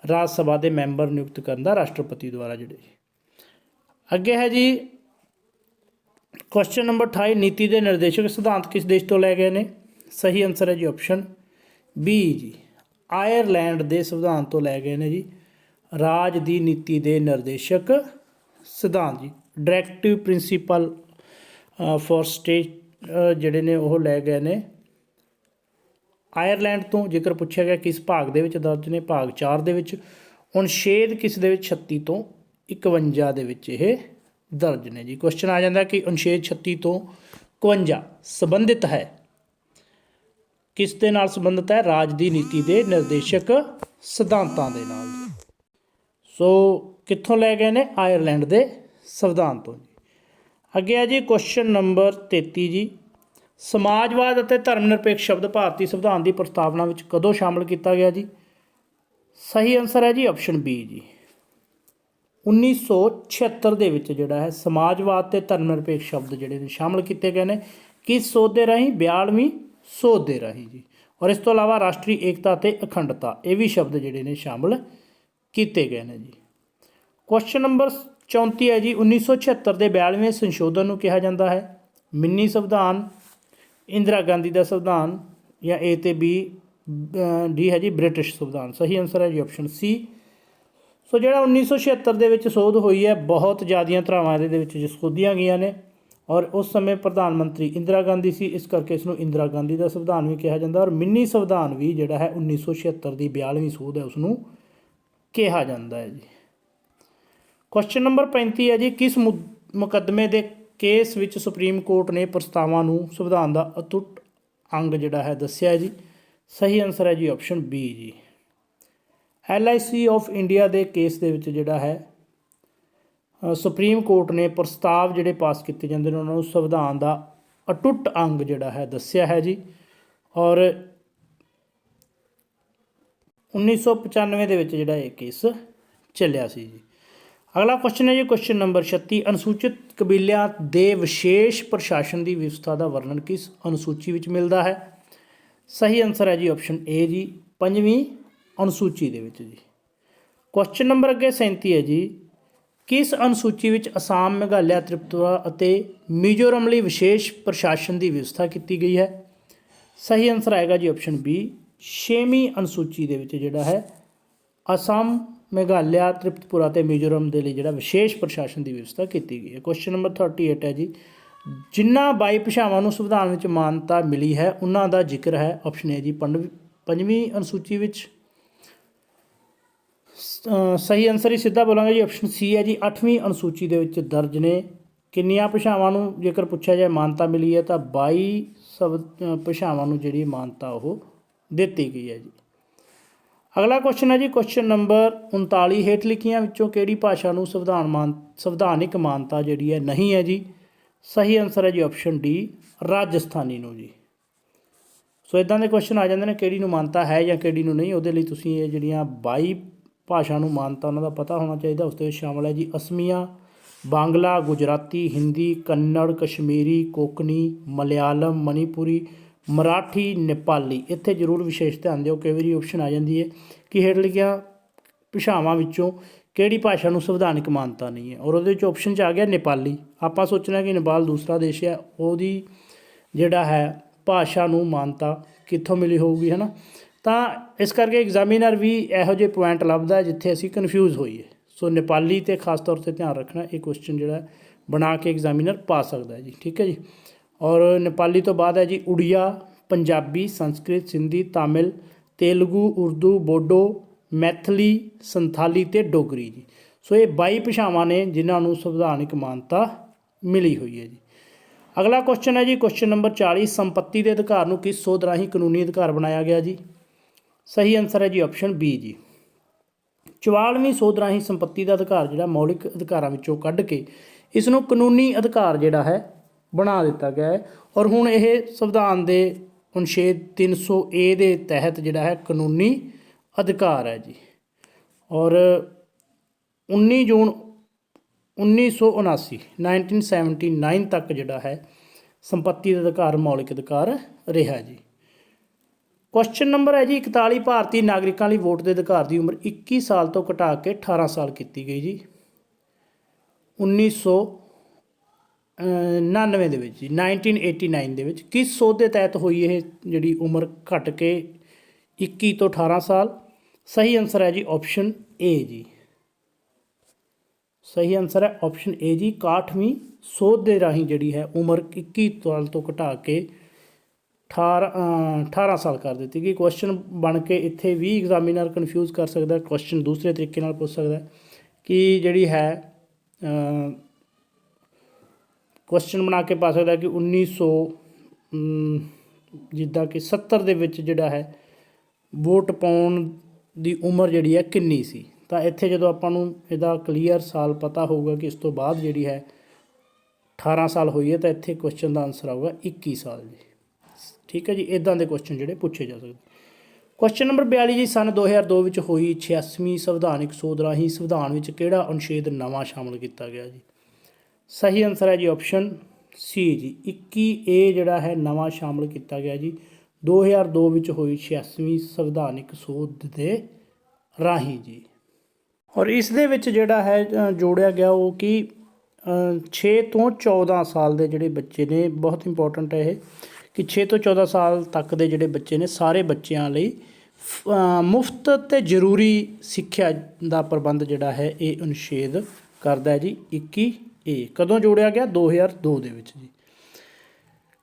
ਰਾਜ ਸਭਾ ਦੇ ਮੈਂਬਰ ਨਿਯੁਕਤ ਕਰਨ ਦਾ ਰਾਸ਼ਟਰਪਤੀ ਦੁਆਰਾ ਜਿਹੜੇ। ਅੱਗੇ ਹੈ ਜੀ ਕੁਐਸਚਨ ਨੰਬਰ 28, ਨੀਤੀ ਦੇ ਨਿਰਦੇਸ਼ਕ ਸਿਧਾਂਤ ਕਿਸ ਦੇਸ਼ ਤੋਂ ਲੈ ਗਏ ਨੇ? ਸਹੀ ਆਨਸਰ ਹੈ ਜੀ ਆਪਸ਼ਨ ਬੀ ਜੀ, ਆਇਰਲੈਂਡ ਦੇ ਸੰਵਿਧਾਨ ਤੋਂ ਲੈ ਗਏ ਨੇ ਜੀ ਰਾਜ ਦੀ ਨੀਤੀ ਦੇ ਨਿਰਦੇਸ਼ਕ ਸਿਧਾਂਤ ਜੀ। ਡਾਇਰੈਕਟਿਵ ਪ੍ਰਿੰਸੀਪਲ ਫॉर ਸਟੇਟ ਜਿਹੜੇ ਨੇ ਉਹ ਲੈ ਗਏ ਨੇ ਆਇਰਲੈਂਡ ਤੋਂ। ਜੇਕਰ ਪੁੱਛਿਆ ਗਿਆ ਕਿਸ ਭਾਗ ਦੇ ਵਿੱਚ ਦਰਜ ਨੇ, ਭਾਗ 4 ਦੇ ਵਿੱਚ। ਅਨੁਛੇਦ ਕਿਸ ਦੇ ਵਿੱਚ? 36 ਤੋਂ 51 ਦੇ ਵਿੱਚ ਇਹ ਦਰਜ ਨੇ ਜੀ। ਕੁਐਸਚਨ ਆ ਜਾਂਦਾ ਕਿ ਅਨੁਛੇਦ 36 ਤੋਂ 51 ਸੰਬੰਧਿਤ ਹੈ, ਕਿਸ ਦੇ ਨਾਲ ਸੰਬੰਧਿਤ ਹੈ? ਰਾਜ ਦੀ ਨੀਤੀ ਦੇ ਨਿਰਦੇਸ਼ਕ ਸਿਧਾਂਤਾਂ ਦੇ ਨਾਲ। ਸੋ ਕਿੱਥੋਂ ਲੈ ਗਏ ਨੇ? ਆਇਰਲੈਂਡ ਦੇ ਸੰਵਿਧਾਨ ਤੋਂ ਜੀ। ਅੱਗੇ ਹੈ ਜੀ ਕੁਐਸਚਨ ਨੰਬਰ 33 ਜੀ, ਸਮਾਜਵਾਦ ਅਤੇ ਧਰਮ ਨਿਰਪੇਖ ਸ਼ਬਦ ਭਾਰਤੀ ਸੰਵਿਧਾਨ ਦੀ ਪ੍ਰਸਤਾਵਨਾ ਵਿੱਚ ਕਦੋਂ ਸ਼ਾਮਲ ਕੀਤਾ ਗਿਆ ਜੀ? ਸਹੀ ਆਨਸਰ ਹੈ ਜੀ ਆਪਸ਼ਨ ਬੀ ਜੀ, 1976 ਦੇ ਵਿੱਚ ਜਿਹੜਾ ਹੈ ਸਮਾਜਵਾਦ ਤੇ ਧਰਮ ਨਿਰਪੇਖ ਸ਼ਬਦ ਜਿਹੜੇ ਨੇ ਸ਼ਾਮਲ ਕੀਤੇ ਗਏ ਨੇ ਕਿਸ ਸੋਧ ਦੇ ਰਾਹੀਂ 42ਵੀਂ ਸੋਧ ਦੇ ਰਾਹੀਂ ਜੀ। ਔਰ ਇਸ ਤੋਂ ਇਲਾਵਾ ਰਾਸ਼ਟਰੀ ਏਕਤਾ ਤੇ ਅਖੰਡਤਾ ਇਹ ਵੀ ਸ਼ਬਦ ਜਿਹੜੇ ਨੇ ਸ਼ਾਮਲ ਕੀਤੇ ਗਏ ਨੇ ਜੀ। ਕੁਐਸਚਨ ਨੰਬਰ 34 ਹੈ ਜੀ 1976 ਦੇ 42ਵੇਂ ਸੰਸ਼ੋਧਨ ਨੂੰ ਕਿਹਾ ਜਾਂਦਾ ਹੈ ਮਿੰਨੀ ਸੰਵਿਧਾਨ, ਇੰਦਰਾ ਗਾਂਧੀ ਦਾ ਸੰਵਿਧਾਨ ਜਾਂ ਏ ਤੇ ਬੀ ਡੀ ਹੈ ਜੀ ਬ੍ਰਿਟਿਸ਼ ਸੰਵਿਧਾਨ। ਸਹੀ ਆਨਸਰ ਹੈ ਜੀ ਆਪਸ਼ਨ ਸੀ। ਸੋ ਜਿਹੜਾ 1976 ਦੇ ਵਿੱਚ ਸੋਧ ਹੋਈ ਹੈ ਬਹੁਤ ਜ਼ਿਆਦੀਆਂ ਧਾਰਾਵਾਂ ਇਹਦੇ ਵਿੱਚ ਸੋਧੀਆਂ ਗਈਆਂ ਨੇ ਔਰ ਉਸ ਸਮੇਂ ਪ੍ਰਧਾਨ ਮੰਤਰੀ ਇੰਦਰਾ ਗਾਂਧੀ ਸੀ, ਇਸ ਕਰਕੇ ਇਸ ਨੂੰ ਇੰਦਰਾ ਗਾਂਧੀ ਦਾ ਸੰਵਿਧਾਨ ਵੀ ਕਿਹਾ ਜਾਂਦਾ ਔਰ ਮਿੰਨੀ ਸੰਵਿਧਾਨ ਵੀ ਜਿਹੜਾ ਹੈ 1976 ਦੀ 42ਵੀਂ ਸੋਧ ਹੈ ਉਸ ਨੂੰ ਕਿਹਾ ਜਾਂਦਾ ਹੈ ਜੀ। ਕੁਐਸਚਨ ਨੰਬਰ 35 ਹੈ ਜੀ ਕਿਸ ਮੁਕੱਦਮੇ ਦੇ ਕੇਸ ਵਿੱਚ ਸੁਪਰੀਮ ਕੋਰਟ ਨੇ ਪ੍ਰਸਤਾਵਾਂ ਨੂੰ ਸੰਵਿਧਾਨ ਦਾ ਅਟੁੱਟ ਅੰਗ ਜਿਹੜਾ ਹੈ ਦੱਸਿਆ ਜੀ। ਸਹੀ ਆਨਸਰ ਹੈ ਜੀ option B G. LIC of India ਦੇ ਕੇਸ ਦੇ ਵਿੱਚ ਜਿਹੜਾ ਹੈ ਸੁਪਰੀਮ ਕੋਰਟ ਨੇ ਪ੍ਰਸਤਾਵ ਜਿਹੜੇ ਪਾਸ ਕੀਤੇ ਜਾਂਦੇ ਨੇ ਉਹਨਾਂ ਨੂੰ ਸੰਵਿਧਾਨ ਦਾ ਅਟੁੱਟ ਅੰਗ ਜਿਹੜਾ ਹੈ ਦੱਸਿਆ ਹੈ ਜੀ। ਔਰ 1995 ਦੇ ਵਿੱਚ ਜਿਹੜਾ ਇਹ ਕੇਸ ਚੱਲਿਆ ਸੀ ਜੀ। ਅਗਲਾ ਕੁਐਸਚਨ ਹੈ ਜੀ ਕੁਐਸਚਨ ਨੰਬਰ 36 ਅਨੁਸੂਚਿਤ ਕਬੀਲਿਆਂ ਦੇ ਵਿਸ਼ੇਸ਼ ਪ੍ਰਸ਼ਾਸਨ ਦੀ ਵਿਵਸਥਾ ਦਾ ਵਰਣਨ ਕਿਸ ਅਨੁਸੂਚੀ ਵਿੱਚ ਮਿਲਦਾ ਹੈ। ਸਹੀ ਆਨਸਰ ਹੈ ਜੀ ਆਪਸ਼ਨ ਏ ਜੀ 5ਵੀਂ ਅਨੁਸੂਚੀ ਦੇ ਵਿੱਚ ਜੀ। ਕੁਐਸਚਨ ਨੰਬਰ ਅੱਗੇ 37 ਹੈ ਜੀ ਕਿਸ ਅਨੁਸੂਚੀ ਵਿੱਚ ਅਸਾਮ, ਮੇਘਾਲਿਆ, ਤ੍ਰਿਪੁਰਾ ਅਤੇ ਮਿਜ਼ੋਰਮ ਲਈ ਵਿਸ਼ੇਸ਼ ਪ੍ਰਸ਼ਾਸਨ ਦੀ ਵਿਵਸਥਾ ਕੀਤੀ ਗਈ ਹੈ। ਸਹੀ ਆਨਸਰ ਆਏਗਾ ਜੀ ਆਪਸ਼ਨ ਬੀ 6ਵੀਂ ਅਨੁਸੂਚੀ ਦੇ ਵਿੱਚ ਜਿਹੜਾ ਹੈ ਅਸਾਮ, ਮੇਘਾਲਿਆ, ਤ੍ਰਿਪੁਰਾ ਅਤੇ ਮਿਜ਼ੋਰਮ ਦੇ ਲਈ ਜਿਹੜਾ ਵਿਸ਼ੇਸ਼ ਪ੍ਰਸ਼ਾਸਨ ਦੀ ਵਿਵਸਥਾ ਕੀਤੀ ਗਈ ਹੈ। ਕੁਐਸਚਨ ਨੰਬਰ 38 ਹੈ ਜੀ ਜਿਨ੍ਹਾਂ 22 ਭਾਸ਼ਾਵਾਂ ਨੂੰ ਸੰਵਿਧਾਨ ਵਿੱਚ ਮਾਨਤਾ ਮਿਲੀ ਹੈ ਉਹਨਾਂ ਦਾ ਜ਼ਿਕਰ ਹੈ। ਆਪਸ਼ਨ ਏ ਜੀ 5ਵੀਂ ਅਨੁਸੂਚੀ ਵਿੱਚ। ਸਹੀ ਆਨਸਰ ਹੀ ਸਿੱਧਾ ਬੋਲਾਂਗੇ ਜੀ ਆਪਸ਼ਨ ਸੀ ਹੈ ਜੀ 8ਵੀਂ ਅਨੁਸੂਚੀ ਦੇ ਵਿੱਚ ਦਰਜ ਨੇ। ਕਿੰਨੀਆਂ ਭਾਸ਼ਾਵਾਂ ਨੂੰ ਜੇਕਰ ਪੁੱਛਿਆ ਜਾਏ ਮਾਨਤਾ ਮਿਲੀ ਹੈ ਤਾਂ 22 ਭਾਸ਼ਾਵਾਂ ਨੂੰ ਜਿਹੜੀ ਮਾਨਤਾ ਉਹ ਦਿੱਤੀ ਗਈ ਹੈ ਜੀ। ਅਗਲਾ ਕੁਐਸਚਨ ਹੈ ਜੀ ਕੁਐਸਚਨ ਨੰਬਰ 39 ਹੇਠ ਲਿਖੀਆਂ ਵਿੱਚੋਂ ਕਿਹੜੀ ਭਾਸ਼ਾ ਨੂੰ ਸੰਵਿਧਾਨਿਕ ਮਾਨਤਾ ਜਿਹੜੀ ਹੈ ਨਹੀਂ ਹੈ ਜੀ। ਸਹੀ ਆਨਸਰ ਹੈ ਜੀ ਆਪਸ਼ਨ ਡੀ ਰਾਜਸਥਾਨੀ ਨੂੰ ਜੀ। ਸੋ ਇੱਦਾਂ ਦੇ ਕੁਐਸਚਨ ਆ ਜਾਂਦੇ ਨੇ ਕਿਹੜੀ ਨੂੰ ਮਾਨਤਾ ਹੈ ਜਾਂ ਕਿਹੜੀ ਨੂੰ ਨਹੀਂ। ਉਹਦੇ ਲਈ ਤੁਸੀਂ ਇਹ ਜਿਹੜੀਆਂ 22 ਭਾਸ਼ਾ ਨੂੰ ਮਾਨਤਾ ਉਹਨਾਂ ਦਾ ਪਤਾ ਹੋਣਾ ਚਾਹੀਦਾ। ਉਸ ਦੇ ਵਿੱਚ ਸ਼ਾਮਲ ਹੈ ਜੀ ਅਸਮੀਆ, ਬਾਂਗਲਾ, ਗੁਜਰਾਤੀ, ਹਿੰਦੀ, ਕੰਨੜ, ਕਸ਼ਮੀਰੀ, ਕੋਕਣੀ, ਮਲਿਆਲਮ, ਮਨੀਪੁਰੀ, ਮਰਾਠੀ, ਨੇਪਾਲੀ। ਇੱਥੇ ਜ਼ਰੂਰ ਵਿਸ਼ੇਸ਼ ਧਿਆਨ ਦਿਓ ਕਈ ਵਾਰੀ ਆਪਸ਼ਨ ਆ ਜਾਂਦੀ ਹੈ ਕਿ ਹੇਠ ਲਿਖੀਆਂ ਭਾਸ਼ਾਵਾਂ ਵਿੱਚੋਂ ਕਿਹੜੀ ਭਾਸ਼ਾ ਨੂੰ ਸੰਵਿਧਾਨਿਕ ਮਾਨਤਾ ਨਹੀਂ ਹੈ ਔਰ ਉਹਦੇ ਵਿੱਚ ਆਪਸ਼ਨ 'ਚ ਆ ਗਿਆ ਨੇਪਾਲੀ। ਆਪਾਂ ਸੋਚਣਾ ਕਿ ਨੇਪਾਲ ਦੂਸਰਾ ਦੇਸ਼ ਹੈ ਉਹਦੀ ਜਿਹੜਾ ਹੈ ਭਾਸ਼ਾ ਨੂੰ ਮਾਨਤਾ ਕਿੱਥੋਂ ਮਿਲੀ ਹੋਊਗੀ ਹੈ ਨਾ। ਤਾਂ ਇਸ ਕਰਕੇ ਐਗਜ਼ਾਮੀਨਰ ਵੀ ਇਹੋ ਜਿਹੇ ਪੁਆਇੰਟ ਲੱਭਦਾ ਜਿੱਥੇ ਅਸੀਂ ਕਨਫਿਊਜ਼ ਹੋਈਏ। ਸੋ ਨੇਪਾਲੀ 'ਤੇ ਖਾਸ ਤੌਰ 'ਤੇ ਧਿਆਨ ਰੱਖਣਾ ਇਹ ਕੁਐਸਚਨ ਜਿਹੜਾ ਬਣਾ ਕੇ ਐਗਜ਼ਾਮੀਨਰ ਪਾ ਸਕਦਾ ਹੈ ਜੀ। ਠੀਕ ਹੈ ਜੀ। ਔਰ ਨੇਪਾਲੀ ਤੋਂ ਬਾਅਦ ਹੈ ਜੀ ਉੜੀਆ, ਪੰਜਾਬੀ, ਸੰਸਕ੍ਰਿਤ, ਸਿੰਧੀ, ਤਾਮਿਲ, ਤੇਲਗੂ, ਉਰਦੂ, ਬੋਡੋ, ਮੈਥਲੀ, ਸੰਥਾਲੀ ਅਤੇ ਡੋਗਰੀ ਜੀ। ਸੋ ਇਹ 22 ਭਾਸ਼ਾਵਾਂ ਨੇ ਜਿਨ੍ਹਾਂ ਨੂੰ ਸੰਵਿਧਾਨਿਕ ਮਾਨਤਾ ਮਿਲੀ ਹੋਈ ਹੈ ਜੀ। ਅਗਲਾ ਕੁਐਸਚਨ ਹੈ ਜੀ ਕੁਐਸਚਨ ਨੰਬਰ 40 ਸੰਪੱਤੀ ਦੇ ਅਧਿਕਾਰ ਨੂੰ ਕਿਸ ਸੋਧ ਰਾਹੀਂ ਕਾਨੂੰਨੀ ਅਧਿਕਾਰ ਬਣਾਇਆ ਗਿਆ ਜੀ। ਸਹੀ ਆਨਸਰ ਹੈ ਜੀ ਆਪਸ਼ਨ ਬੀ ਜੀ 44ਵੀਂ ਸੋਧ ਰਾਹੀਂ ਸੰਪੱਤੀ ਦਾ ਅਧਿਕਾਰ ਜਿਹੜਾ ਮੌਲਿਕ ਅਧਿਕਾਰਾਂ ਵਿੱਚੋਂ ਕੱਢ ਕੇ ਇਸ ਨੂੰ ਕਾਨੂੰਨੀ ਅਧਿਕਾਰ ਜਿਹੜਾ ਹੈ ਬਣਾ ਦਿੱਤਾ ਗਿਆ ਹੈ ਔਰ ਹੁਣ ਇਹ ਸੰਵਿਧਾਨ ਦੇ ਅਨੁਛੇਦ 300A ਦੇ ਤਹਿਤ ਜਿਹੜਾ ਹੈ ਕਾਨੂੰਨੀ ਅਧਿਕਾਰ ਹੈ ਜੀ। ਔਰ 19 ਜੂਨ 1979 ਤੱਕ ਜਿਹੜਾ ਹੈ ਸੰਪੱਤੀ ਦਾ ਅਧਿਕਾਰ ਮੌਲਿਕ ਅਧਿਕਾਰ ਰਿਹਾ ਜੀ। ਕੁਐਸਚਨ ਨੰਬਰ ਹੈ ਜੀ 41 ਭਾਰਤੀ ਨਾਗਰਿਕਾਂ ਲਈ ਵੋਟ ਦੇ ਅਧਿਕਾਰ ਦੀ ਉਮਰ 21 ਸਾਲ ਤੋਂ ਘਟਾ ਕੇ 18 ਸਾਲ ਕੀਤੀ ਗਈ ਜੀ 1999 ਦੇ ਵਿੱਚ ਜੀ 1989 ਦੇ ਵਿੱਚ ਕਿਸ ਸੋਧ ਦੇ ਤਹਿਤ ਹੋਈ ਇਹ ਜਿਹੜੀ ਉਮਰ ਘਟ ਕੇ 21 ਤੋਂ 18 ਸਾਲ। ਸਹੀ ਆਨਸਰ ਹੈ ਜੀ ਆਪਸ਼ਨ ਏ ਜੀ। ਸਹੀ ਆਨਸਰ ਹੈ ਆਪਸ਼ਨ ਏ ਜੀ 61ਵੀਂ ਸੋਧ ਦੇ ਰਾਹੀਂ ਜਿਹੜੀ ਹੈ ਉਮਰ 21 ਸਾਲ ਤੋਂ ਘਟਾ ਕੇ 18 ਸਾਲ ਕਰ ਦਿੱਤੀ ਗਈ। ਕੁਐਸਚਨ ਬਣ ਕੇ ਇੱਥੇ ਵੀ ਐਗਜ਼ਾਮੀਨਰ ਕਨਫਿਊਜ਼ ਕਰ ਸਕਦਾ। ਕੁਐਸਚਨ ਦੂਸਰੇ ਤਰੀਕੇ ਨਾਲ ਪੁੱਛ ਸਕਦਾ ਕਿ ਜਿਹੜੀ ਹੈ ਕੁਐਸਚਨ ਬਣਾ ਕੇ ਪਾ ਸਕਦਾ ਕਿ 1900 ਜਿੱਦਾਂ ਕਿ 70 ਦੇ ਵਿੱਚ ਜਿਹੜਾ ਹੈ ਵੋਟ ਪਾਉਣ ਦੀ ਉਮਰ ਜਿਹੜੀ ਹੈ ਕਿੰਨੀ ਸੀ। ਤਾਂ ਇੱਥੇ ਜਦੋਂ ਆਪਾਂ ਨੂੰ ਇਹਦਾ ਕਲੀਅਰ ਸਾਲ ਪਤਾ ਹੋਊਗਾ ਕਿ ਇਸ ਤੋਂ ਬਾਅਦ ਜਿਹੜੀ ਹੈ 18 ਸਾਲ ਹੋਈ ਹੈ ਤਾਂ ਇੱਥੇ ਕੁਐਸਚਨ ਦਾ ਆਨਸਰ ਆਊਗਾ 21 ਸਾਲ ਜੀ। ਠੀਕ ਹੈ ਜੀ। ਇੱਦਾਂ ਦੇ ਕੁਐਸਚਨ ਜਿਹੜੇ ਪੁੱਛੇ ਜਾ ਸਕਦੇ। ਕੁਐਸਚਨ ਨੰਬਰ 42 ਜੀ, ਸਨ 2002 ਵਿੱਚ ਹੋਈ 86ਵੀਂ ਸੰਵਿਧਾਨਕ ਸੋਧ ਰਾਹੀਂ ਸੰਵਿਧਾਨ ਵਿੱਚ ਕਿਹੜਾ ਅਨੁਛੇਦ ਨਵਾਂ ਸ਼ਾਮਲ ਕੀਤਾ ਗਿਆ ਜੀ? ਸਹੀ ਆਨਸਰ ਹੈ ਜੀ ਆਪਸ਼ਨ ਸੀ ਜੀ, 21A ਜਿਹੜਾ ਹੈ ਨਵਾਂ ਸ਼ਾਮਲ ਕੀਤਾ ਗਿਆ ਜੀ 2002 ਵਿੱਚ ਹੋਈ 86ਵੀਂ ਸੰਵਿਧਾਨਕ ਸੋਧ ਦੇ ਰਾਹੀਂ ਜੀ। ਔਰ ਇਸ ਦੇ ਵਿੱਚ ਜਿਹੜਾ ਹੈ ਜੋੜਿਆ ਗਿਆ ਉਹ ਕਿ 6 ਤੋਂ 14 ਸਾਲ ਦੇ ਜਿਹੜੇ ਬੱਚੇ ਨੇ, ਬਹੁਤ ਇੰਪੋਰਟੈਂਟ ਹੈ ਇਹ, ਕਿ 6 ਤੋਂ 14 ਸਾਲ ਤੱਕ ਦੇ ਜਿਹੜੇ ਬੱਚੇ ਨੇ ਸਾਰੇ ਬੱਚਿਆਂ ਲਈ ਮੁਫਤ ਅਤੇ ਜ਼ਰੂਰੀ ਸਿੱਖਿਆ ਦਾ ਪ੍ਰਬੰਧ ਜਿਹੜਾ ਹੈ ਇਹ ਅਨੁਛੇਦ ਕਰਦਾ ਹੈ ਜੀ 21A। ਕਦੋਂ ਜੋੜਿਆ ਗਿਆ? 2002 ਦੇ ਵਿੱਚ ਜੀ।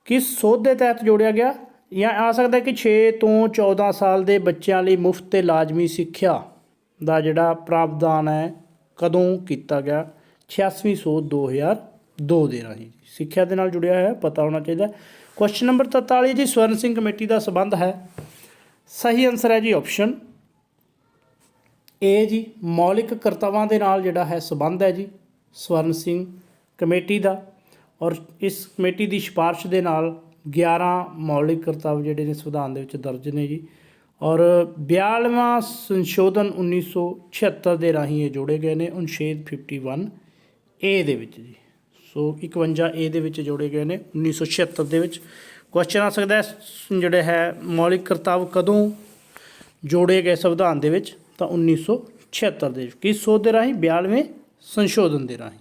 ਕਿਸ ਸੋਧ ਦੇ ਤਹਿਤ ਜੋੜਿਆ ਗਿਆ? ਜਾਂ ਆ ਸਕਦਾ ਕਿ 6 ਤੋਂ 14 ਸਾਲ ਦੇ ਬੱਚਿਆਂ ਲਈ ਮੁਫਤ ਅਤੇ ਲਾਜ਼ਮੀ ਸਿੱਖਿਆ ਦਾ ਜਿਹੜਾ ਪ੍ਰਾਵਧਾਨ ਹੈ ਕਦੋਂ ਕੀਤਾ ਗਿਆ? 86ਵੀਂ ਸੋਧ 2002 ਦੇ ਰਾਹੀਂ। ਸਿੱਖਿਆ ਦੇ ਨਾਲ ਜੁੜਿਆ ਹੋਇਆ ਪਤਾ ਹੋਣਾ ਚਾਹੀਦਾ। ਕੁਐਸਚਨ ਨੰਬਰ 43 ਜੀ, ਸਵਰਨ ਸਿੰਘ ਕਮੇਟੀ ਦਾ ਸੰਬੰਧ ਹੈ। ਸਹੀ ਆਨਸਰ ਹੈ ਜੀ ਆਪਸ਼ਨ ਏ ਜੀ, ਮੌਲਿਕ ਕਰਤੱਵਾਂ ਦੇ ਨਾਲ ਜਿਹੜਾ ਹੈ ਸੰਬੰਧ ਹੈ ਜੀ ਸਵਰਨ ਸਿੰਘ ਕਮੇਟੀ ਦਾ। ਔਰ ਇਸ ਕਮੇਟੀ ਦੀ ਸਿਫਾਰਿਸ਼ ਦੇ ਨਾਲ 11 ਮੌਲਿਕ ਕਰਤੱਵ ਜਿਹੜੇ ਨੇ ਸੰਵਿਧਾਨ ਦੇ ਵਿੱਚ ਦਰਜ ਨੇ ਜੀ। ਔਰ 42ਵਾਂ ਸੰਸ਼ੋਧਨ 1976 ਦੇ ਰਾਹੀਂ ਇਹ ਜੋੜੇ ਗਏ ਨੇ ਅਨੁਛੇਦ 51A ਦੇ ਵਿੱਚ ਜੀ। ਸੋ 51A ਦੇ ਵਿੱਚ ਜੋੜੇ ਗਏ ਨੇ 1976 ਦੇ ਵਿੱਚ। ਕੁਐਸਚਨ ਆ ਸਕਦਾ ਜਿਹੜੇ ਹੈ ਮੌਲਿਕ ਕਰਤੱਵ ਕਦੋਂ ਜੋੜੇ ਗਏ ਸੰਵਿਧਾਨ ਦੇ ਵਿੱਚ? ਤਾਂ 1976 ਦੇ ਵਿੱਚ। ਕਿਸ ਸੋਧ ਦੇ ਰਾਹੀਂ? 42ਵੇਂ ਸੰਸ਼ੋਧਨ ਦੇ ਰਾਹੀਂ।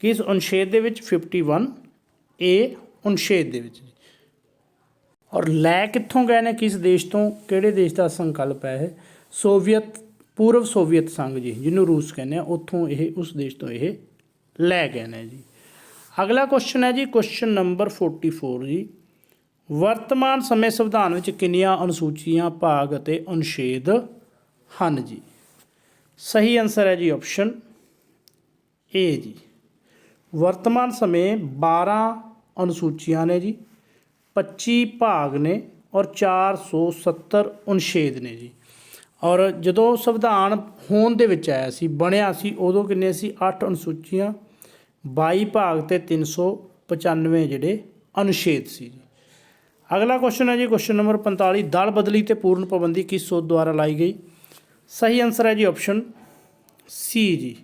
ਕਿਸ ਅਨੁਛੇਦ ਦੇ ਵਿੱਚ? 51A ਅਨੁਛੇਦ ਦੇ ਵਿੱਚ। ਔਰ ਲੈ ਕਿੱਥੋਂ ਗਏ ਨੇ? ਕਿਸ ਦੇਸ਼ ਤੋਂ? ਕਿਹੜੇ ਦੇਸ਼ ਦਾ ਸੰਕਲਪ ਹੈ ਇਹ? ਸੋਵੀਅਤ, ਪੂਰਵ ਸੋਵੀਅਤ ਸੰਘ ਜੀ, ਜਿਹਨੂੰ ਰੂਸ ਕਹਿੰਦੇ ਆ, ਉੱਥੋਂ ਇਹ, ਉਸ ਦੇਸ਼ ਤੋਂ ਇਹ ਲੈ ਗਏ ਨੇ ਜੀ। ਅਗਲਾ ਕੁਐਸਚਨ ਹੈ ਜੀ ਕੁਐਸਚਨ ਨੰਬਰ 44 ਜੀ, ਵਰਤਮਾਨ ਸਮੇਂ ਸੰਵਿਧਾਨ ਵਿੱਚ ਕਿੰਨੀਆਂ ਅਨੁਸੂਚੀਆਂ, ਭਾਗ ਅਤੇ ਅਨੁਛੇਦ ਹਨ ਜੀ? ਸਹੀ ਆਨਸਰ ਹੈ ਜੀ ਆਪਸ਼ਨ ਏ ਜੀ। ਵਰਤਮਾਨ ਸਮੇਂ 12 ਅਨੁਸੂਚੀਆਂ ਨੇ ਜੀ, 25 ਭਾਗ ਨੇ ਔਰ 470 ਅਨੁਛੇਦ ਨੇ ਜੀ। ਔਰ ਜਦੋਂ ਸੰਵਿਧਾਨ ਹੋਂਦ ਦੇ ਵਿੱਚ ਆਇਆ ਸੀ, ਬਣਿਆ ਸੀ, ਉਦੋਂ ਕਿੰਨੇ ਸੀ? 8 ਅਨੁਸੂਚੀਆਂ, 22 ਭਾਗ ਅਤੇ 395 ਜਿਹੜੇ ਅਨੁਛੇਦ ਸੀ ਜੀ। ਅਗਲਾ ਕੁਐਸਚਨ ਹੈ ਜੀ ਕੁਐਸਚਨ ਨੰਬਰ 45, ਦਲ ਬਦਲੀ ਅਤੇ ਪੂਰਨ ਪਾਬੰਦੀ ਕਿਸ ਸੋਧ ਦੁਆਰਾ ਲਾਈ ਗਈ? ਸਹੀ ਆਨਸਰ ਹੈ ਜੀ ਆਪਸ਼ਨ ਸੀ ਜੀ,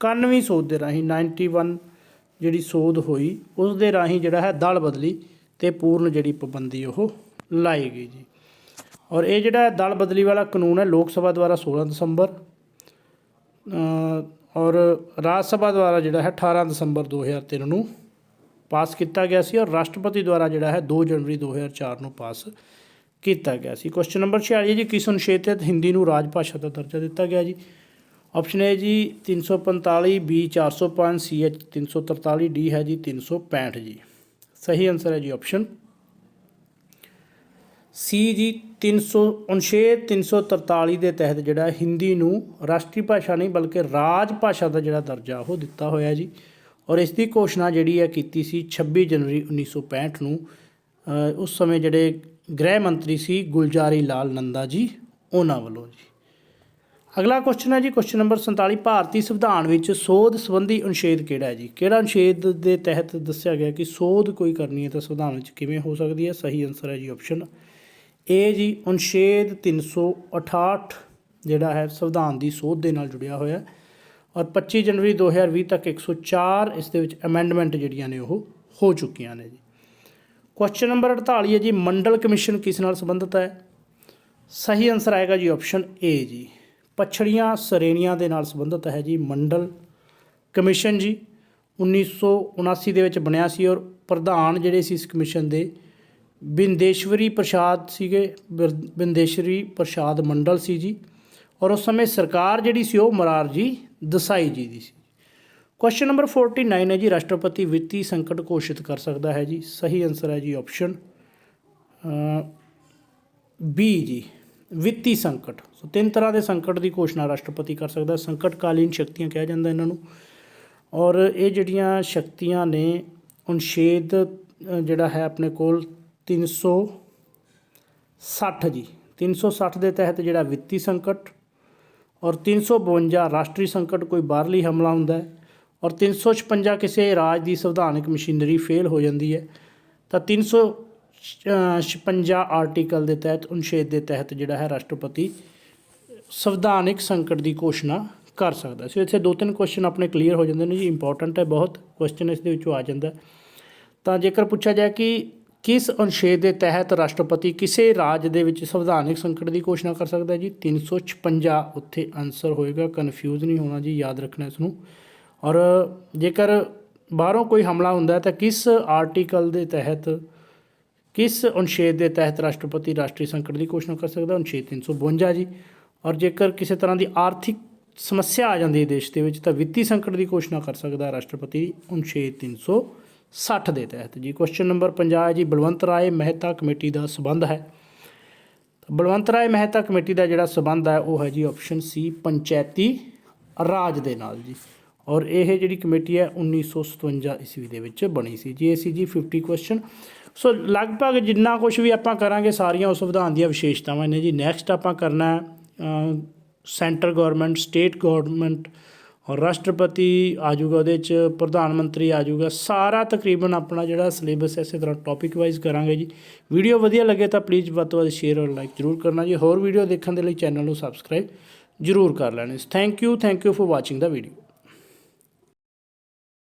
91ਵੀਂ ਸੋਧ ਦੇ ਰਾਹੀਂ। 91 ਜਿਹੜੀ ਸੋਧ ਹੋਈ ਉਸ ਦੇ ਰਾਹੀਂ ਜਿਹੜਾ ਹੈ ਦਲ ਬਦਲੀ ਅਤੇ ਪੂਰਨ ਜਿਹੜੀ ਪਾਬੰਦੀ ਉਹ ਲਾਈ ਗਈ ਜੀ। ਔਰ ਇਹ ਜਿਹੜਾ ਦਲ ਬਦਲੀ ਵਾਲਾ ਕਾਨੂੰਨ ਹੈ ਲੋਕ ਸਭਾ ਦੁਆਰਾ 16 ਦਸੰਬਰ ਔਰ ਰਾਜ ਸਭਾ ਦੁਆਰਾ ਜਿਹੜਾ ਹੈ 18 ਦਸੰਬਰ 2003 ਨੂੰ ਪਾਸ ਕੀਤਾ ਗਿਆ ਸੀ। ਔਰ ਰਾਸ਼ਟਰਪਤੀ ਦੁਆਰਾ ਜਿਹੜਾ ਹੈ 2 ਜਨਵਰੀ 2004 ਨੂੰ ਪਾਸ ਕੀਤਾ ਗਿਆ ਸੀ। ਕੁਐਸਚਨ ਨੰਬਰ 46 ਜੀ, ਕਿਸ ਅਨੁਛੇਦ ਤਹਿਤ ਹਿੰਦੀ ਨੂੰ ਰਾਜ ਭਾਸ਼ਾ ਦਾ ਦਰਜਾ ਦਿੱਤਾ ਗਿਆ ਜੀ? ਆਪਸ਼ਨ ਏ ਜੀ 345, ਬੀ 405, ਸੀ ਐਚ 343, ਡੀ ਹੈ ਜੀ 365 ਜੀ। ਸਹੀ ਆਨਸਰ ਹੈ ਜੀ ਆਪਸ਼ਨ ਸੀ ਜੀ। ਅਨੁਛੇਦ 343 ਦੇ ਤਹਿਤ ਜਿਹੜਾ ਹਿੰਦੀ ਨੂੰ ਰਾਸ਼ਟਰੀ ਭਾਸ਼ਾ ਨਹੀਂ ਬਲਕਿ ਰਾਜ ਭਾਸ਼ਾ ਦਾ ਜਿਹੜਾ ਦਰਜਾ ਉਹ ਦਿੱਤਾ ਹੋਇਆ ਜੀ। ਔਰ ਇਸ ਦੀ ਘੋਸ਼ਣਾ ਜਿਹੜੀ ਹੈ ਕੀਤੀ ਸੀ 26 ਜਨਵਰੀ 1965 ਨੂੰ। ਉਸ ਸਮੇਂ ਜਿਹੜੇ ਗ੍ਰਹਿ ਮੰਤਰੀ ਸੀ ਗੁਲਜ਼ਾਰੀ ਲਾਲ ਨੰਦਾ ਜੀ, ਉਹਨਾਂ ਵੱਲੋਂ ਜੀ। ਅਗਲਾ ਕੁਐਸਚਨ ਹੈ ਜੀ ਕੁਐਸਚਨ ਨੰਬਰ 47, ਭਾਰਤੀ ਸੰਵਿਧਾਨ ਵਿੱਚ ਸੋਧ ਸੰਬੰਧੀ ਅਨੁਛੇਦ ਕਿਹੜਾ ਹੈ ਜੀ? ਕਿਹੜਾ ਅਨੁਛੇਦ ਦੇ ਤਹਿਤ ਦੱਸਿਆ ਗਿਆ ਕਿ ਸੋਧ ਕੋਈ ਕਰਨੀ ਹੈ ਤਾਂ ਸੰਵਿਧਾਨ ਵਿੱਚ ਕਿਵੇਂ ਹੋ ਸਕਦੀ ਹੈ? ਸਹੀ ਆਨਸਰ ਹੈ ਜੀ ਆਪਸ਼ਨ ਏ ਜੀ, ਅਨੁਛੇਦ 368 ਜਿਹੜਾ ਹੈ ਸੰਵਿਧਾਨ ਦੀ ਸੋਧ ਦੇ ਨਾਲ ਜੁੜਿਆ ਹੋਇਆ। ਔਰ 25 ਜਨਵਰੀ 2020 ਤੱਕ 104 ਇਸ ਦੇ ਵਿੱਚ ਅਮੈਂਡਮੈਂਟ ਜਿਹੜੀਆਂ ਨੇ ਉਹ ਹੋ ਚੁੱਕੀਆਂ ਨੇ ਜੀ। ਕੁਐਸਚਨ ਨੰਬਰ 48 ਹੈ ਜੀ, ਮੰਡਲ ਕਮਿਸ਼ਨ ਕਿਸ ਨਾਲ ਸੰਬੰਧਿਤ ਹੈ? ਸਹੀ ਆਨਸਰ ਆਏਗਾ ਜੀ ਆਪਸ਼ਨ ਏ ਜੀ, ਪਛੜੀਆਂ ਸ਼੍ਰੇਣੀਆਂ ਦੇ ਨਾਲ ਸੰਬੰਧਿਤ ਹੈ ਜੀ ਮੰਡਲ ਕਮਿਸ਼ਨ ਜੀ। 1979 ਦੇ ਵਿੱਚ ਬਣਿਆ ਸੀ। ਔਰ ਪ੍ਰਧਾਨ ਜਿਹੜੇ ਸੀ ਇਸ ਕਮਿਸ਼ਨ ਦੇ ਬਿੰਦੇਸ਼ਵਰੀ ਪ੍ਰਸਾਦ ਸੀਗੇ, ਬਿੰਦੇਸ਼ਵਰੀ ਪ੍ਰਸਾਦ ਮੰਡਲ ਸੀ ਜੀ। ਔਰ ਉਸ ਸਮੇਂ ਸਰਕਾਰ ਜਿਹੜੀ ਸੀ ਉਹ ਮੋਰਾਰਜੀ ਦੇਸਾਈ ਜੀ ਦੀ ਸੀ। ਕੁਐਸਚਨ ਨੰਬਰ 49 ਹੈ ਜੀ, ਰਾਸ਼ਟਰਪਤੀ ਵਿੱਤੀ ਸੰਕਟ ਘੋਸ਼ਿਤ ਕਰ ਸਕਦਾ ਹੈ ਜੀ? ਸਹੀ ਆਨਸਰ ਹੈ ਜੀ ਆਪਸ਼ਨ ਬੀ ਜੀ, ਵਿੱਤੀ ਸੰਕਟ। ਸੋ 3 ਤਰ੍ਹਾਂ ਦੇ ਸੰਕਟ ਦੀ ਘੋਸ਼ਣਾ ਰਾਸ਼ਟਰਪਤੀ ਕਰ ਸਕਦਾ। ਸੰਕਟਕਾਲੀਨ ਸ਼ਕਤੀਆਂ ਕਿਹਾ ਜਾਂਦਾ ਇਹਨਾਂ ਨੂੰ। ਔਰ ਇਹ ਜਿਹੜੀਆਂ ਸ਼ਕਤੀਆਂ ਨੇ ਅਨੁਛੇਦ ਜਿਹੜਾ ਹੈ ਆਪਣੇ ਕੋਲ 360 ਜੀ, 360 ਦੇ ਤਹਿਤ ਜਿਹੜਾ ਵਿੱਤੀ ਸੰਕਟ, ਔਰ 352 ਰਾਸ਼ਟਰੀ ਸੰਕਟ ਕੋਈ ਬਾਹਰਲੀ ਹਮਲਾ ਹੁੰਦਾ ਹੈ, ਔਰ 356 ਕਿਸੇ ਰਾਜ ਦੀ ਸੰਵਿਧਾਨਕ ਮਸ਼ੀਨਰੀ ਫੇਲ ਹੋ ਜਾਂਦੀ ਹੈ, ਤਾਂ 56 ਆਰਟੀਕਲ ਦੇ ਤਹਿਤ ਅਨੁਛੇਦ ਦੇ ਤਹਿਤ ਜਿਹੜਾ ਹੈ ਰਾਸ਼ਟਰਪਤੀ ਸੰਵਿਧਾਨਿਕ ਸੰਕਟ ਦੀ ਘੋਸ਼ਣਾ ਕਰ ਸਕਦਾ। ਸੋ ਇੱਥੇ 2-3 ਕੁਐਸਚਨ ਆਪਣੇ ਕਲੀਅਰ ਹੋ ਜਾਂਦੇ ਨੇ ਜੀ, ਇੰਪੋਰਟੈਂਟ ਹੈ ਬਹੁਤ ਕੁਐਸਚਨ ਇਸ ਦੇ ਵਿੱਚੋਂ ਆ ਜਾਂਦਾ। ਤਾਂ ਜੇਕਰ ਪੁੱਛਿਆ ਜਾਏ ਕਿ ਕਿਸ ਅਨੁਛੇਦ ਦੇ ਤਹਿਤ ਰਾਸ਼ਟਰਪਤੀ ਕਿਸੇ ਰਾਜ ਦੇ ਵਿੱਚ ਸੰਵਿਧਾਨਿਕ ਸੰਕਟ ਦੀ ਘੋਸ਼ਣਾ ਕਰ ਸਕਦਾ ਜੀ, 356 ਉੱਥੇ ਆਨਸਰ ਹੋਏਗਾ, ਕਨਫਿਊਜ਼ ਨਹੀਂ ਹੋਣਾ ਜੀ, ਯਾਦ ਰੱਖਣਾ ਇਸ ਨੂੰ। ਔਰ ਜੇਕਰ ਬਾਹਰੋਂ ਕੋਈ ਹਮਲਾ ਹੁੰਦਾ ਤਾਂ ਕਿਸ ਆਰਟੀਕਲ ਦੇ ਤਹਿਤ, ਕਿਸ ਅਨੁਛੇਦ ਦੇ ਤਹਿਤ ਰਾਸ਼ਟਰਪਤੀ ਰਾਸ਼ਟਰੀ ਸੰਕਟ ਦੀ ਘੋਸ਼ਣਾ ਕਰ ਸਕਦਾ, ਅਨੁਛੇਦ 352 ਜੀ। ਔਰ ਜੇਕਰ ਕਿਸੇ ਤਰ੍ਹਾਂ ਦੀ ਆਰਥਿਕ ਸਮੱਸਿਆ ਆ ਜਾਂਦੀ ਹੈ ਦੇਸ਼ ਦੇ ਵਿੱਚ ਤਾਂ ਵਿੱਤੀ ਸੰਕਟ ਦੀ ਘੋਸ਼ਣਾ ਕਰ ਸਕਦਾ ਰਾਸ਼ਟਰਪਤੀ ਅਨੁਛੇਦ 360 ਦੇ ਤਹਿਤ ਜੀ। ਕੁਐਸਚਨ ਨੰਬਰ 50 ਹੈ ਜੀ, ਬਲਵੰਤ ਰਾਏ ਮਹਿਤਾ ਕਮੇਟੀ ਦਾ ਸਬੰਧ ਹੈ। ਬਲਵੰਤ ਰਾਏ ਮਹਿਤਾ ਕਮੇਟੀ ਦਾ ਜਿਹੜਾ ਸਬੰਧ ਹੈ ਉਹ ਹੈ ਜੀ ਆਪਸ਼ਨ ਸੀ, ਪੰਚਾਇਤੀ ਰਾਜ ਦੇ ਨਾਲ ਜੀ। ਔਰ ਇਹ ਜਿਹੜੀ ਕਮੇਟੀ ਹੈ 1957 ਈਸਵੀ ਦੇ ਵਿੱਚ ਬਣੀ ਸੀ ਜੀ। ਇਹ ਸੀ ਜੀ 50 ਕੁਐਸਚਨ। ਸੋ ਲਗਭਗ ਜਿੰਨਾ ਕੁਛ ਵੀ ਆਪਾਂ ਕਰਾਂਗੇ ਸਾਰੀਆਂ ਉਸ ਸੰਵਿਧਾਨ ਦੀਆਂ ਵਿਸ਼ੇਸ਼ਤਾਵਾਂ ਨੇ ਜੀ। ਨੈਕਸਟ ਆਪਾਂ ਕਰਨਾ ਸੈਂਟਰ ਗੌਰਮੈਂਟ, ਸਟੇਟ ਗੌਰਮੈਂਟ ਔਰ ਰਾਸ਼ਟਰਪਤੀ ਆ ਜਾਊਗਾ, ਉਹਦੇ 'ਚ ਪ੍ਰਧਾਨ ਮੰਤਰੀ ਆ ਜਾਊਗਾ। ਸਾਰਾ ਤਕਰੀਬਨ ਆਪਣਾ ਜਿਹੜਾ ਸਿਲੇਬਸ ਇਸੇ ਤਰ੍ਹਾਂ ਟੌਪਿਕ ਵਾਈਜ਼ ਕਰਾਂਗੇ ਜੀ। ਵੀਡੀਓ ਵਧੀਆ ਲੱਗੇ ਤਾਂ ਪਲੀਜ਼ ਵੱਧ ਤੋਂ ਵੱਧ ਸ਼ੇਅਰ ਔਰ ਲਾਈਕ ਜ਼ਰੂਰ ਕਰਨਾ ਜੀ। ਹੋਰ ਵੀਡੀਓ ਦੇਖਣ ਦੇ ਲਈ ਚੈਨਲ ਨੂੰ ਸਬਸਕ੍ਰਾਈਬ ਜ਼ਰੂਰ ਕਰ ਲੈਣਾ। Thank you for watching the video.